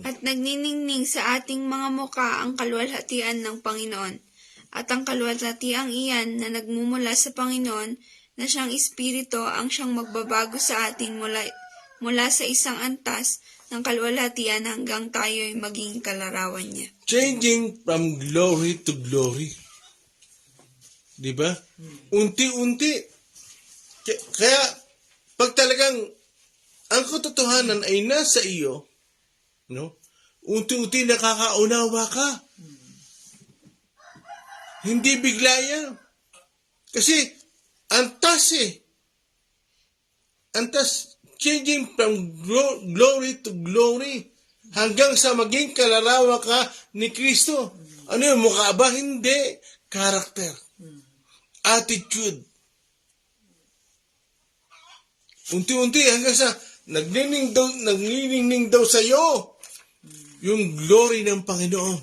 At nagniningning sa ating mga muka ang kaluwalhatian ng Panginoon, at ang kaluwalhatiang iyan na nagmumula sa Panginoon, na siyang Espiritu ang siyang magbabago sa atin mula sa isang antas ng kaluwalhatian hanggang tayo'y maging kalarawan niya. Changing from glory to glory. Di ba? Unti-unti. Kaya, pag talagang ang katotohanan ay nasa iyo, no? Unti-unti nakakaunawa ka. Hindi bigla yan. Kasi, antas eh. Antas, changing from glory to glory hanggang sa maging kalarawan ka ni Kristo. Ano yun? Mukha ba? Hindi. Character. Attitude. Unti-unti hanggang sa nagniningning daw sa iyo yung glory ng Panginoon.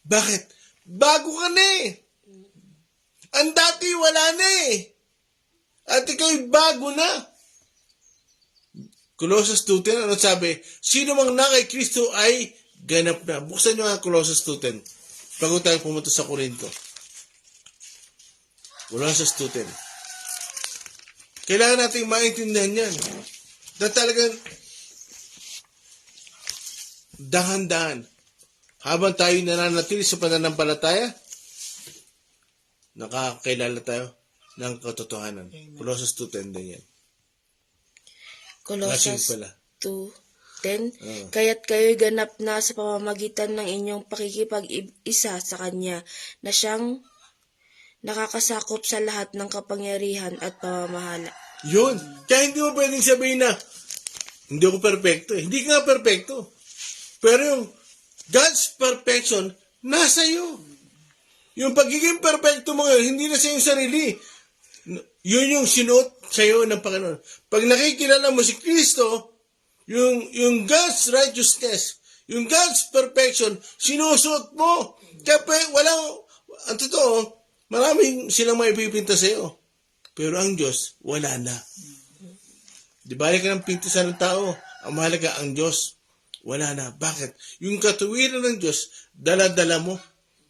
Bakit? Bago ka na eh. Ang dati wala na eh. At ikaw'y bago na. Colossus 2:10, ano sabi? Sino mang na kay Kristo ay ganap na. Buksan nyo nga Colossus 2:10. Bago tayo pumunta sa Korinto. Colossus 2:10. Kailangan natin maintindihan yan. Na talagang dahan-dahan. Habang tayo nananatili sa pananampalataya, nakakilala tayo ng katotohanan. Colossus 2:10 din yan. Colossus Lasing pala. 2:10 Kaya't kayo'y ganap na sa pamamagitan ng inyong pakikipag-isa sa Kanya na siyang nakakasakop sa lahat ng kapangyarihan at pamamahala. Yun. Kaya hindi mo pwedeng sabihin na, hindi ako perfecto eh. Hindi ka nga perfecto. Pero yung God's perfection, nasa iyo. Yung pagiging perfecto mo ngayon, hindi na sa iyong sarili. Yun yung sinuot sa iyo ng Panginoon. Pag nakikilala mo si Kristo, yung God's righteousness, yung God's perfection, sinusuot mo. Kaya ang totoo, maraming silang maipipinta sa iyo. Pero ang Diyos, wala na. Di balik ka ng pintasan ng tao. Ang mahalaga, ang Diyos, wala na. Bakit? Yung katuwiran ng Diyos, dala-dala mo.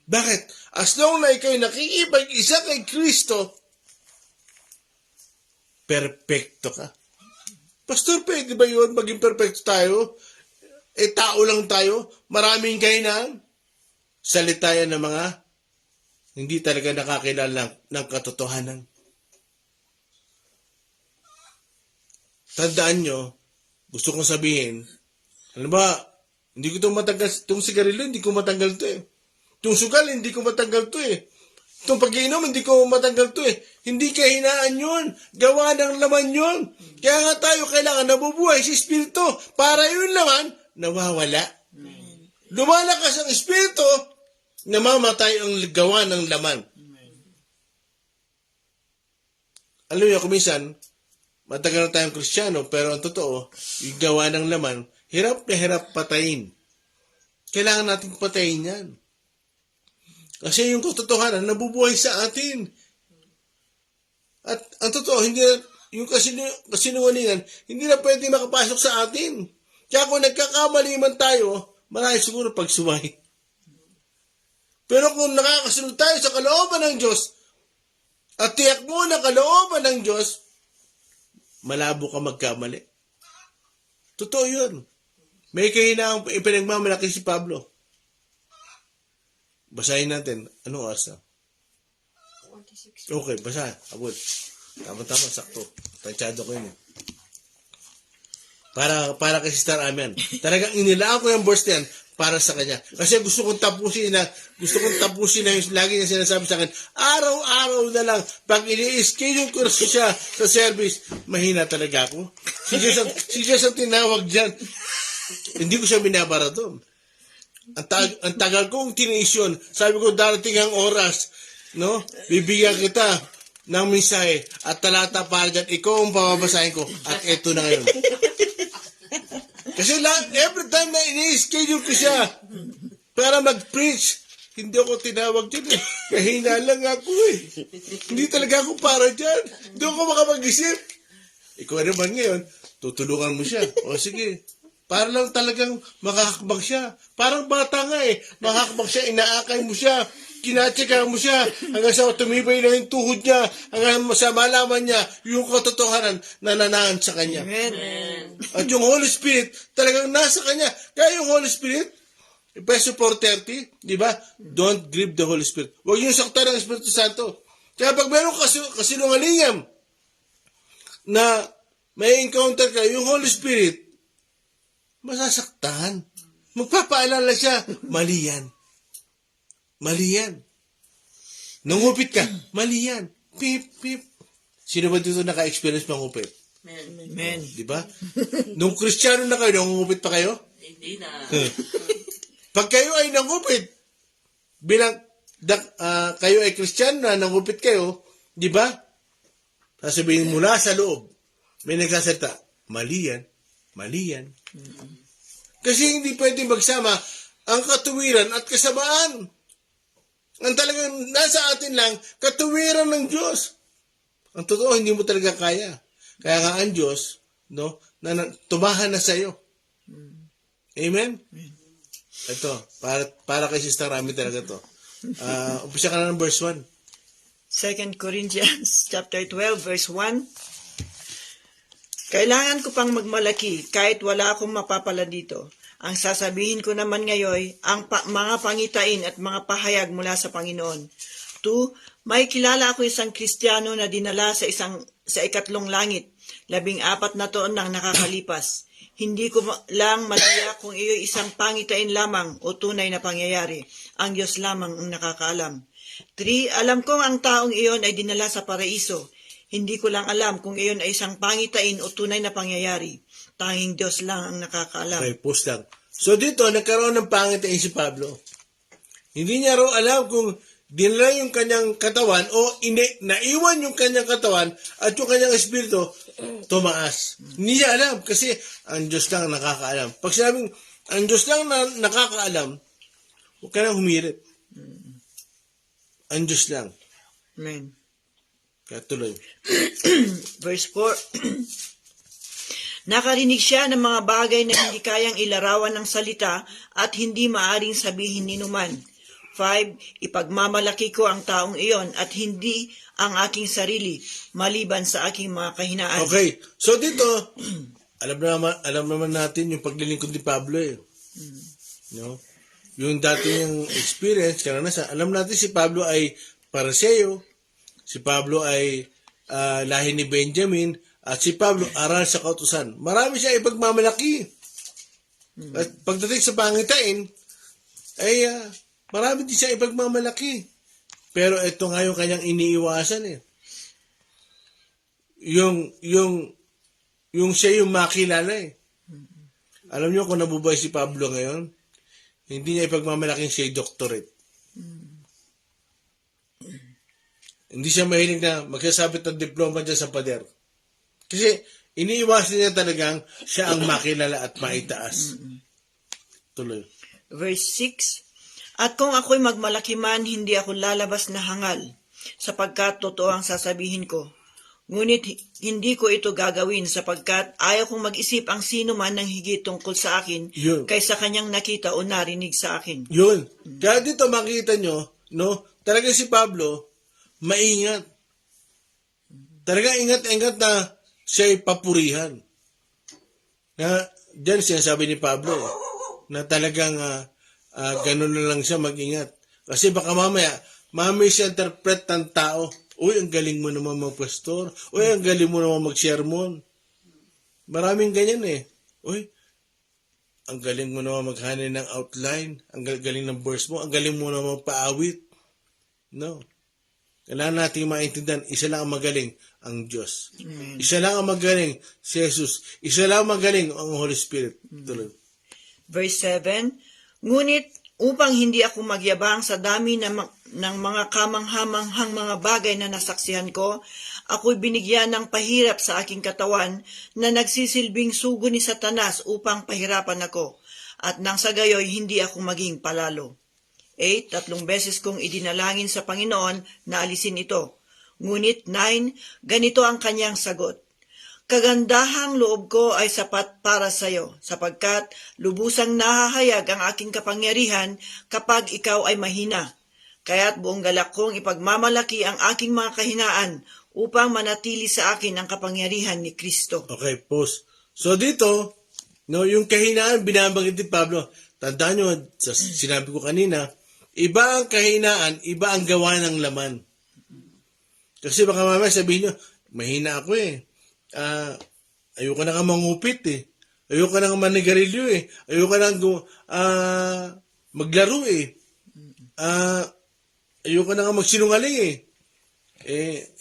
Bakit? As long na ikaw'y nakikipag-isa kay Kristo, perfecto ka. Pastor, pwede ba yun? Maging perfecto tayo? Tao lang tayo? Maraming kainan? Salita yan ng mga hindi talaga nakakilala ng katotohanan. Tandaan nyo, gusto kong sabihin, ano ba, hindi ko ito matanggal, itong sigarilyo, hindi ko matanggal ito eh. Itong sugal, hindi ko matanggal ito eh. Itong pag-iinom, hindi ko matanggal ito eh. Hindi kahinaan yun. Gawa ng laman yun. Kaya nga tayo kailangan nabubuhay si Espiritu para yung laman nawawala. Lumalakas ang Espiritu, namamatay ang gawa ng laman. Alam niyo, kuminsan, matagal na tayong Kristiyano, pero ang totoo, yung gawa ng laman, hirap na hirap patayin. kailangan nating patayin yan. Kasi yung katotohanan, nabubuhay sa atin. At ang totoo, hindi na, yung kasinungalingan, hindi na pwede makapasok sa atin. Kaya kung nagkakamali man tayo, marami siguro pagsuway. Pero kung nakakasunod tayo sa kalooban ng Diyos, at tiyak mo na kalooban ng Diyos, malabo ka magkamali. Totoo yun. May kahinaang ipinagmamalaki si Pablo. Basahin natin. Anong oras na? Okay, basa. Abot. Tama-tama, sakto. Tansyado ko yun. Para kay Sister Amen. Talagang inilaan ko yung verse na yan para sa kanya. Kasi gusto kong tapusin na yung lagi niya sinasabi sa akin, araw-araw na lang, pag ini-schedule ko siya sa service, mahina talaga ako. Si Diyos ang tinawag dyan. Hindi ko siya binabara doon. Ang tagal kong tiniis yun. Sabi ko, darating ang oras, no? Bibigyan kita ng mensahe at talata para dyan. Ikaw ang pababasahin ko. At eto na ngayon. Kasi every time na ini-schedule ko siya para mag-preach, hindi ako tinawag dyan eh. Kahina lang ako eh. Hindi talaga ako para dyan. Hindi ako makapag-isip. Ikaw naman ngayon, tutulungan mo siya. O sige. Para lang talagang makakakbag siya. Parang bata nga eh. Makakakbag siya, inaakay mo siya. Kinatsika mo siya hanggang sa tumibay na yung tuhod niya, hanggang sa malaman niya yung katotohanan na nanaan sa kanya. Amen. At yung Holy Spirit talagang nasa kanya. Kaya yung Holy Spirit, Efeso 4:30, di ba? Don't grieve the Holy Spirit. Huwag yung saktan ng Espiritu Santo. Kaya pag meron kasinungalingan na may encounter ka, yung Holy Spirit, masasaktan. Magpapaalala siya, mali yan. Mali yan. Nangupit ka, mali yan. Pip, pip. Sino ba dito naka-experience mangupit? Amen. Di ba? Nung Kristiyano na kayo, nangungupit pa kayo? Hindi na. Pag kayo ay nangupit, kayo ay Kristiyano na nangupit kayo, di ba? Sasabihin mula sa loob, may nagsasalita, mali yan, mali yan. Kasi hindi pwede magsama ang katuwiran at kasamaan. Ang talagang nasa atin lang, katuwiran ng Diyos. Ang totoo, hindi mo talaga kaya. Kaya nga ang Diyos, no, tumahan na sa iyo. Amen? Ito, para kay Sister Rami talaga to. Umpisa ka na ng verse 1. 2 Corinthians chapter 12 verse 1. Kailangan ko pang magmalaki kahit wala akong mapapala dito. Ang sasabihin ko naman ngayon, ang mga pangitain at mga pahayag mula sa Panginoon. 2. May kilala ako isang Kristiyano na dinala sa ikatlong langit. 14 na taon nang nakakalipas. Hindi ko lang malaya kung iyo'y isang pangitain lamang o tunay na pangyayari. Ang Diyos lamang ang nakakaalam. 3. Alam kong ang taong iyon ay dinala sa paraiso. Hindi ko lang alam kung iyon ay isang pangitain o tunay na pangyayari. Tanging Diyos lang ang nakakaalam. Okay, post lang. So dito, nagkaroon ng pangitain si Pablo. Hindi niya raw alam kung dinala yung kanyang katawan o naiwan yung kanyang katawan at yung kanyang espiritu tumaas. Hindi niya alam kasi ang Diyos lang nakakaalam. Pag sinabing ang Diyos lang nakakaalam, huwag ka nang humirit. Ang Diyos lang. Amen. Kaya tuloy. Verse 4. Nakarinig siya ng mga bagay na hindi kayang ilarawan ng salita at hindi maaring sabihin ni numan. 5. Ipagmamalaki ko ang taong iyon at hindi ang aking sarili, maliban sa aking mga kahinaan. Okay. So dito, alam naman natin yung paglilingkod ni Pablo eh. No? Yung dati niyang experience, alam natin si Pablo ay Pariseo, si Pablo ay lahi ni Benjamin, at si Pablo aral sa kautusan. Marami siya ipagmamalaki. At pagdating sa pangitain, ay marami din siya ipagmamalaki. Pero ito nga yung kanyang iniiwasan eh. Yung siya yung makilala eh. Alam niyo kung nabubuhay si Pablo ngayon, hindi niya ipagmamalaking siya doctorate. Hindi siya mahilig na magsasabit ng diploma dyan sa pader. Kasi iniiwasan niya talagang siya ang makilala at maitaas. Tuloy. Verse 6, At kung ako'y magmalaki man, hindi ako lalabas na hangal, sapagkat totoo ang sasabihin ko. Ngunit hindi ko ito gagawin sapagkat ayaw kong mag-isip ang sino man ng higit tungkol sa akin Yun. kaysa kanyang nakita o narinig sa akin. Yun. Kaya dito makita nyo, no? Talaga si Pablo, maingat. Talaga ingat-ingat na siya'y papurihan. Na, dyan sinasabi ni Pablo, na talagang ganun na lang siya mag-ingat. Kasi baka mamaya siya-interpret ng tao. Uy, ang galing mo naman mag-pastor. Uy, ang galing mo naman mag-sermon. Maraming ganyan eh. Uy, ang galing mo naman maghanay ng outline. Ang galing ng verse mo. Ang galing mo naman paawit. No. Kailangan natin maintindihan, isa lang ang magaling, ang Diyos. Isa lang ang magaling, si Jesus. Isa lang ang magaling, ang Holy Spirit. Tuloy. Verse 7, Ngunit upang hindi ako magyabang sa dami ng mga kamanghamanghang mga bagay na nasaksihan ko, ako'y binigyan ng pahirap sa aking katawan na nagsisilbing sugo ni Satanas upang pahirapan ako, at nang sa gayoy hindi ako maging palalo. 8, 3 beses kong idinalangin sa Panginoon na alisin ito. Ngunit 9, ganito ang kanyang sagot. Kagandahang loob ko ay sapat para sa iyo, sapagkat lubusang nahahayag ang aking kapangyarihan kapag ikaw ay mahina. Kaya't buong galak kong ipagmamalaki ang aking mga kahinaan upang manatili sa akin ang kapangyarihan ni Kristo. Okay, pause. So dito, no, yung kahinaan binabanggit ni Pablo. Tandaan nyo, sa sinabi ko kanina, iba ang kahinaan, iba ang gawa ng laman. Kasi baka mamaya sabihin nyo, mahina ako eh. Ayoko na nga mangupit eh. Ayoko na nga manigarilyo eh. Ayoko na maglaro eh. Ayoko na nga magsinungaling eh.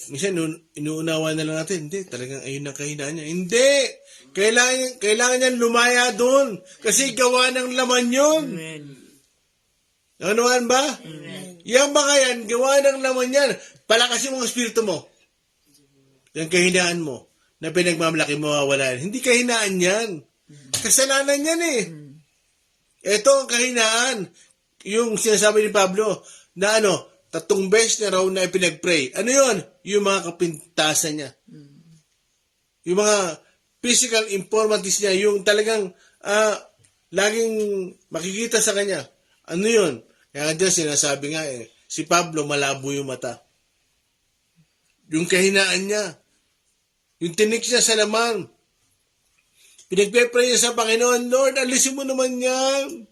Minsan inuunawa na lang natin, hindi, talagang ayun ang kahinaan niya. Hindi! Kailangan niya lumaya doon. Kasi gawa ng laman yun. Amen. Nanuhan ba? Yan ba yan? Gawa ng laman yan. Palakasin mo ang espiritu mo. Yung kahinaan mo na pinagmamalaki mo wala yan. Hindi kahinaan yan. Kasalanan yan eh. Ito ang kahinaan. Yung sinasabi ni Pablo na 3 beses na raw na ipinag-pray. Ano yun? Yung mga kapintasan niya. Yung mga physical informatives niya. Yung talagang laging makikita sa kanya. Ano yun? Kaya dyan sinasabi nga si Pablo malabo yung mata. Yung kahinaan niya. Yung tinik niya sa laman. Pinagpe-pray niya sa Panginoon, Lord, alisin mo naman yan.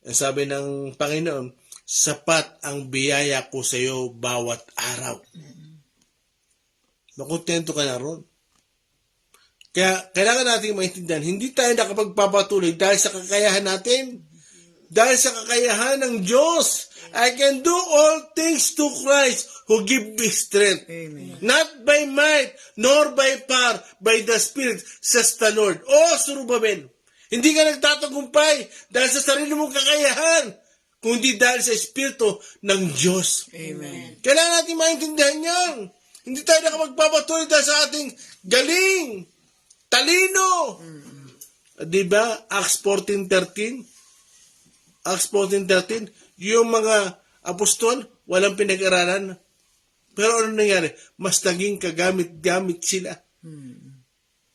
Ang sabi ng Panginoon, sapat ang biyaya ko sa iyo bawat araw. Makontento ka na ron. Kaya kailangan natin maintindihan, hindi tayo nakapagpapatuloy dahil sa kakayahan natin. Dahil sa kakayahan ng Diyos. I can do all things to Christ who give me strength. Amen. Not by might, nor by power, by the Spirit, says the Lord. O Zerubbabel, hindi ka nagtatagumpay dahil sa sarili mong kakayahan, kundi dahil sa Espiritu ng Diyos. Amen. Kailangan natin maintindihan yan. Hindi tayo nakapagpapatuloy dahil sa ating galing, talino. Diba? Acts 14:13. Acts 14:13, yung mga apostol, walang pinag-aralan. Pero ano nangyari? Mas naging kagamit-gamit sila.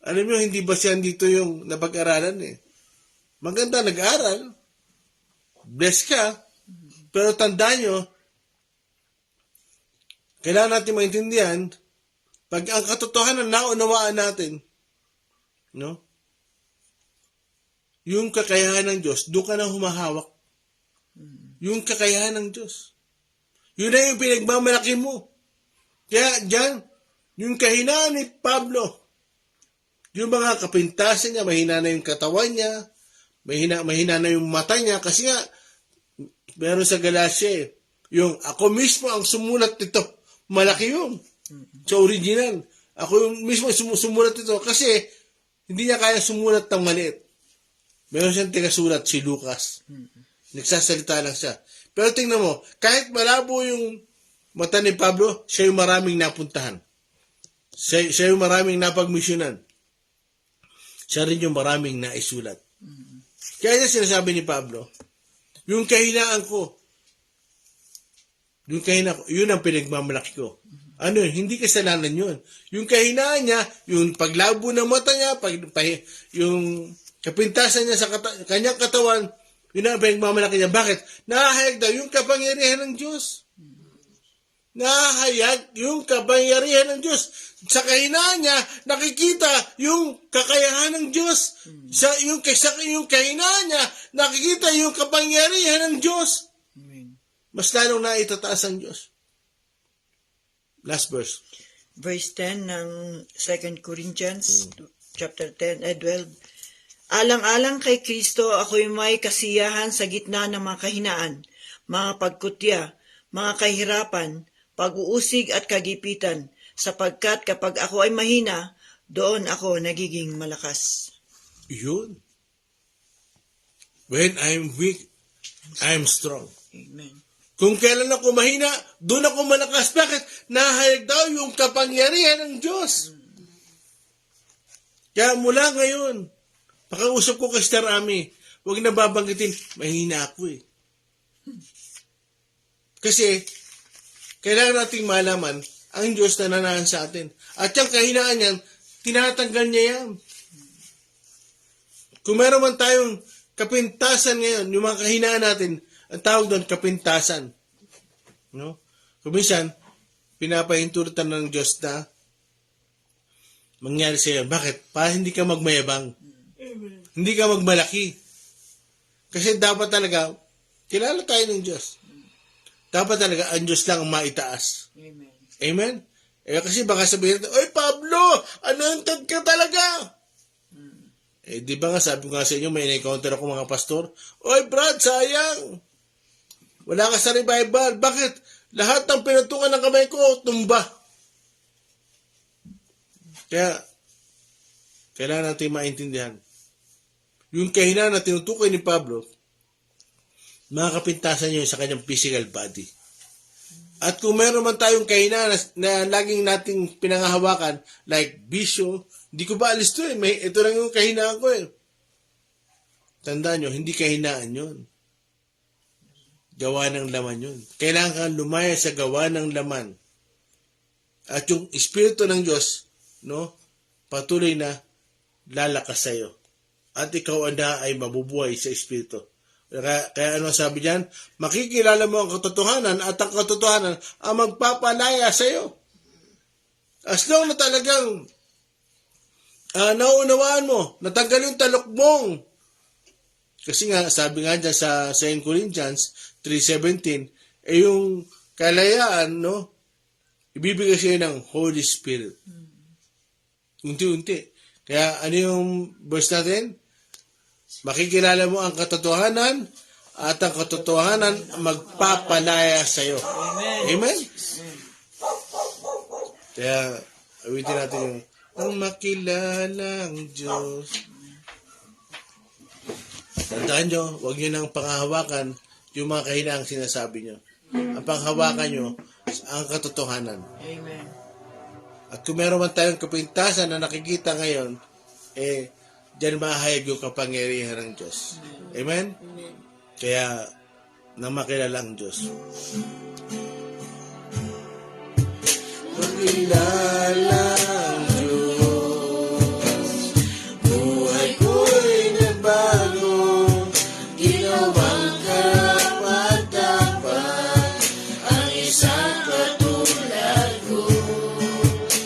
Alam nyo, hindi ba siya dito yung napag-aralan eh? Maganda nag-aral. Bless ka. Pero tandaan nyo, kailangan natin maintindihan, pag ang katotohanan naunawaan natin, no? Yung kakayahan ng Diyos, doon ka na humahawak. Yung kakayahan ng Diyos. Yun na yung pinagmamalaki mo. Kaya dyan, yung kahinaan ni Pablo, yung mga kapintasan niya, mahina na yung katawan niya, mahina na yung mata niya, kasi nga, meron sa Galatia, yung ako mismo ang sumulat nito, malaki yun. Sa original. Ako yung mismo sumulat nito, kasi hindi niya kaya sumulat ng maliit. Meron siyang tigasulat, si Lucas. Nagsasalita lang siya. Pero tingnan mo, kahit malabo yung mata ni Pablo, siya yung maraming napuntahan. Siya yung maraming napagmisyonan. Siya rin yung maraming naisulat. Kaya sinasabi ni Pablo, yung kahinaan ko, yun ang pinagmamalaki ko. Ano yun? Hindi kasalanan yun. Yung kahinaan niya, yung paglabo ng mata niya, yung kapintasan niya sa kanyang katawan, yun ang pinagmamalaki niya. Bakit? Nahahayag daw yung kapangyarihan ng Diyos. Nahahayag yung kapangyarihan ng Diyos. Sa kahinaan niya, nakikita yung kakayahan ng Diyos. Sa yung kahinaan niya, nakikita yung kapangyarihan ng Diyos. Mas lalong naitataas ang Diyos. Last verse. Verse 10 ng 2 Corinthians, chapter 12. Alang-alang kay Kristo, ako'y may kasiyahan sa gitna ng mga kahinaan, mga pagkutya, mga kahirapan, pag-uusig at kagipitan, sapagkat kapag ako ay mahina, doon ako nagiging malakas. Yun. When I'm weak, I'm strong. Amen. Kung kailan ako mahina, doon ako malakas. Bakit? Nahayag daw yung kapangyarihan ng Diyos. Kaya mula ngayon, pakausap ko kay Star Ami, huwag na babanggitin, mahina ako eh. Kasi, kailangan nating malaman ang Diyos na nananahan sa atin. At yung kahinaan niyan, tinatanggal niya yan. Kung meron man tayong kapintasan ngayon, yung mga kahinaan natin, ang tawag doon, kapintasan. No? Kung minsan, pinapahintulutan ng Diyos na mangyari sa'yo. Bakit? Para hindi ka magmayabang. Hindi ka magmalaki. Kasi dapat talaga, kilala tayo ng Diyos. Dapat talaga, ang Diyos lang ang maitaas. Amen. Amen? Kasi baka sabihin natin, Oy, Pablo, anointed ka talaga. Di ba nga, sabi ko nga sa inyo, may na-encounter ako mga pastor. Oy, Brad, sayang. Wala ka sa revival. Bakit? Lahat ng pinutungan ng kamay ko, tumba. Kaya, kailangan natin maintindihan. Yung kahinaan na tinutukoy ni Pablo, mga kapintasan niya sa kanyang physical body. At kung meron man tayong kahinaan na laging nating pinangahawakan, like bisyo, hindi ko ba alis to eh. Ito lang yung kahinaan ko eh. Tandaan nyo, hindi kahinaan yun. Gawa ng laman yun. Kailangan kang lumaya sa gawa ng laman. At yung Espiritu ng Diyos, no, patuloy na lalakas sa'yo. At ikaw ay mabubuhay sa Espiritu. Kaya ano sabi diyan? Makikilala mo ang katotohanan at ang katotohanan ang magpapalaya sa'yo. As long na talagang nauunawaan mo, natanggal yung talokbong. Kasi nga, sabi nga dyan sa 2 Corinthians 3:17, yung kalayaan, no, ibibigay sa'yo ng Holy Spirit. Unti-unti. Kaya ano yung verse natin? Makikilala mo ang katotohanan at ang katotohanan magpapalaya sa'yo. Amen? Kaya, awitin natin yung ang makilala ang Diyos. Tandaan nyo, huwag nyo nang panghahawakan yung mga kahinaang sinasabi nyo. Ang panghawakan nyo, ang katotohanan. Amen. At kung meron man tayong kapintasan na nakikita ngayon, diyan mahayag yung kapangyarihan ng Diyos. Amen? Kaya, nang makilala ang Diyos. Makilala ang Diyos, buhay ko'y nagbago, ginawang karapat-dapat, ang isang katulad ko,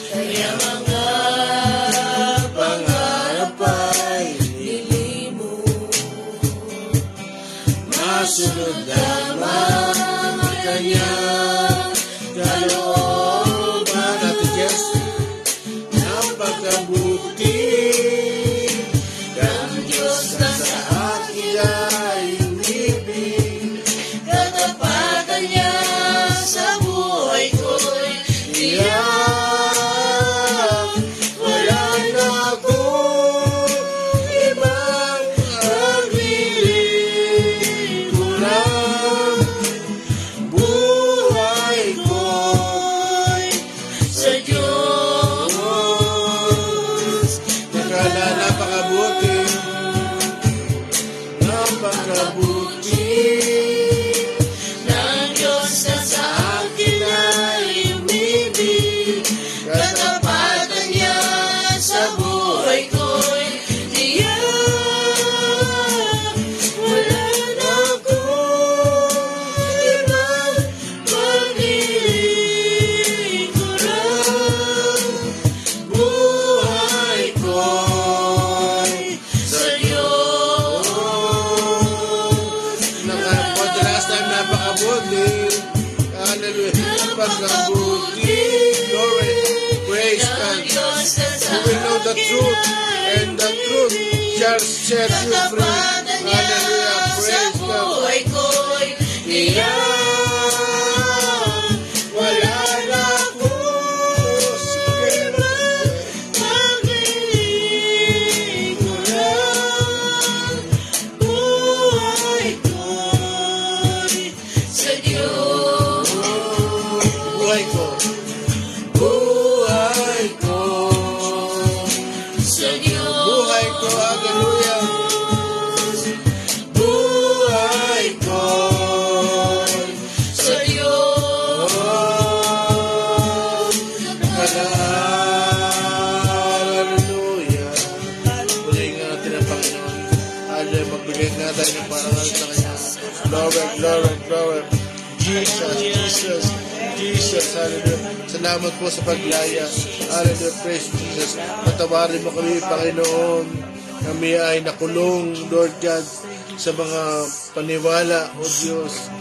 kaya mga pangarap ay nilimo, masunod lamang ang kanyang kalooban at Diyos ng pagkabuti. Ang Diyos na sa akin ay umibig, katapatan niya sa buhay ko'y tiyak. Wala na akong ibang paglilingkuran. Diyos na sa akin ay umibig. Katapatan niya sa buhay ko'y tiyak. Wala na akong ibang paglilingkuran. Buhay ko'y sa Diyos. For the last time, napakabuti. Hallelujah. Napakabuti. Glory. Praise God. You will know the truth, and the truth shall set you free. Hallelujah. Praise God. Buhay ko'y iyan. Wala na akong paglilingkuran. Buhay ko'y sa Diyos. buhay ko. Buhay ko. Sa Diyos. Buhay ko. Hallelujah. Buhay ko. Sa Diyos. Hallelujah. Purihin nga natin ang Panginoon. Hallelujah. Magbigay nga tayo ng parangal sa Kanya. Glory, glory, glory. Jesus, Jesus, Jesus. Hallelujah. Salamat po sa paglaya. Hallelujah. Praise Jesus. Patawarin mo kami, Panginoon. Kami ay nakulong, Lord God, sa mga paniwala, O Diyos,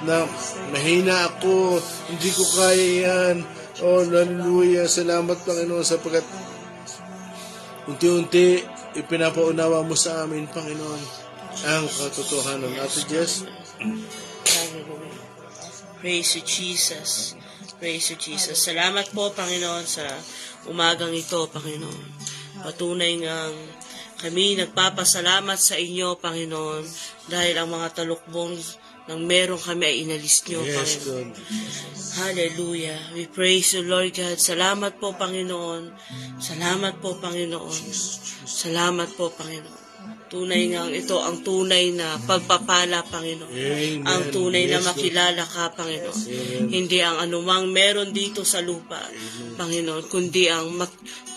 na mahina ako, hindi ko kaya yan. Oh, hallelujah. Salamat, Panginoon, sapagkat unti-unti ipinapaunawa mo sa amin, Panginoon, ang katotohanan. Ate Jess, Hallelujah. Praise you, Jesus. Praise you, Jesus. Salamat po, Panginoon, sa umagang ito, Panginoon. Patunay ngang kami nagpapasalamat sa inyo, Panginoon, dahil ang mga talukbong nang meron kami ay inalis nyo, yes, Panginoon. God. Hallelujah. We praise you, Lord God. Salamat po, Panginoon. Salamat po, Panginoon. Salamat po, Panginoon. Tunay nga ito ang tunay na pagpapala, Panginoon. Amen. Ang tunay na Yes, makilala ka, Panginoon. Amen. Hindi ang anumang meron dito sa lupa, Panginoon, kundi ang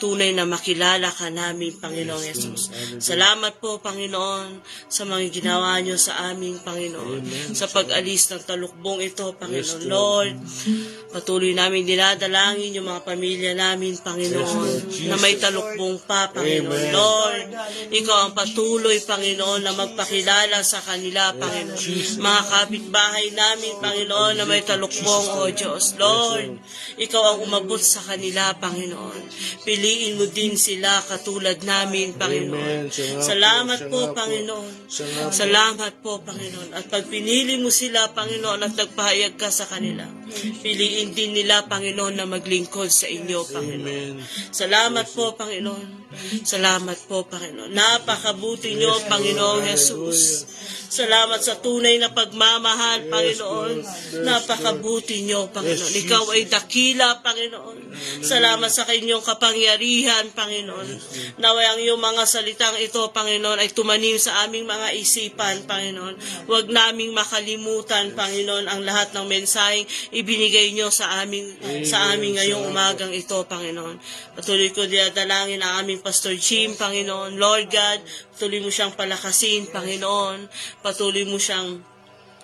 tunay na makilala ka namin, Panginoong Yesus. Salamat po, Panginoon, sa mga ginawa nyo sa aming, Panginoon. Sa pag-alis ng talukbong ito, Panginoon. Lord, patuloy namin dinadalangin yung mga pamilya namin, Panginoon, na may talukbong pa, Panginoon. Amen. Lord, ikaw ang patuloy, Panginoon, na magpakilala sa kanila, Panginoon. Mga kapitbahay namin, Panginoon, na may talukbong, O Diyos. Lord, ikaw ang umabot sa kanila, Panginoon. Piliin mo din sila katulad namin, Panginoon. Amen. Salamat po, Panginoon. Salamat po, Panginoon. At pag pinili mo sila, Panginoon, at nagpahayag ka sa kanila, piliin din nila, Panginoon, na maglingkod sa inyo, Panginoon. Salamat po, Panginoon. Salamat po, Panginoon. Napakabuti nyo, Panginoong Jesus. Salamat sa tunay na pagmamahal, Panginoon. Napakabuti nyo, Panginoon. Ikaw ay dakila, Panginoon. Salamat sa kanyong kapangyarihan, Panginoon. Naway ang iyong mga salitang ito, Panginoon, ay tumanim sa aming mga isipan, Panginoon. Huwag naming makalimutan, Panginoon, ang lahat ng mensaheng ibinigay nyo sa amin ngayong umagang ito, Panginoon. Patuloy ko dinadalangin ang aming Pastor Jim, Panginoon. Lord God, patuloy mo siyang palakasin, Panginoon. Patuloy mo siyang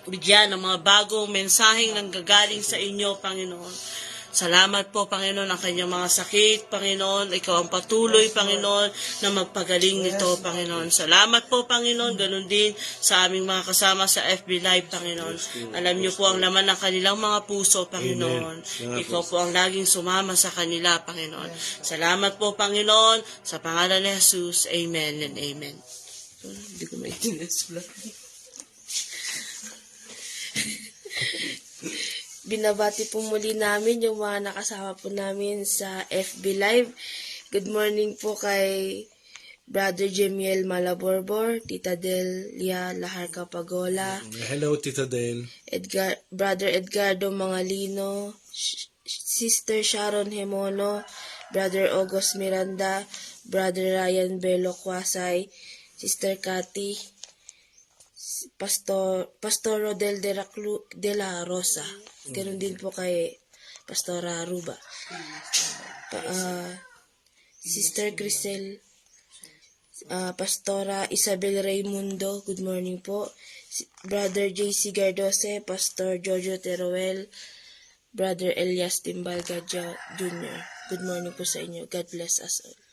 bigyan ng mga bagong mensaheng nanggagaling sa inyo, Panginoon. Salamat po, Panginoon, ang kanyang mga sakit, Panginoon. Ikaw ang patuloy, Panginoon, na magpagaling nito, Panginoon. Salamat po, Panginoon. Ganun din sa aming mga kasama sa FB Live, Panginoon. Alam niyo po ang laman ng kanilang mga puso, Panginoon. Ikaw po ang laging sumama sa kanila, Panginoon. Salamat po, Panginoon. Sa pangalan ni Jesus, Amen and Amen. Hindi ko maintindihan sulat. Binabati po muli namin yung mga nakasama po namin sa FB Live. Good morning po kay Brother Jemiel Malaborbor, Tita Delia Laharca Pagola, hello, Tita Del. Brother Edgardo Mangalino, Sister Sharon Hemono, Brother August Miranda, Brother Ryan Belo Kwasay, Sister Cathy, Pastor Rodel de la Rosa. Ganun din po kay Pastora Ruba. Sister Crisel, Pastora Isabel Raimundo, good morning po. Brother JC Gardose, Pastor Jojo Teruel, Brother Elias Timbalga Jr. Good morning po sa inyo. God bless us all.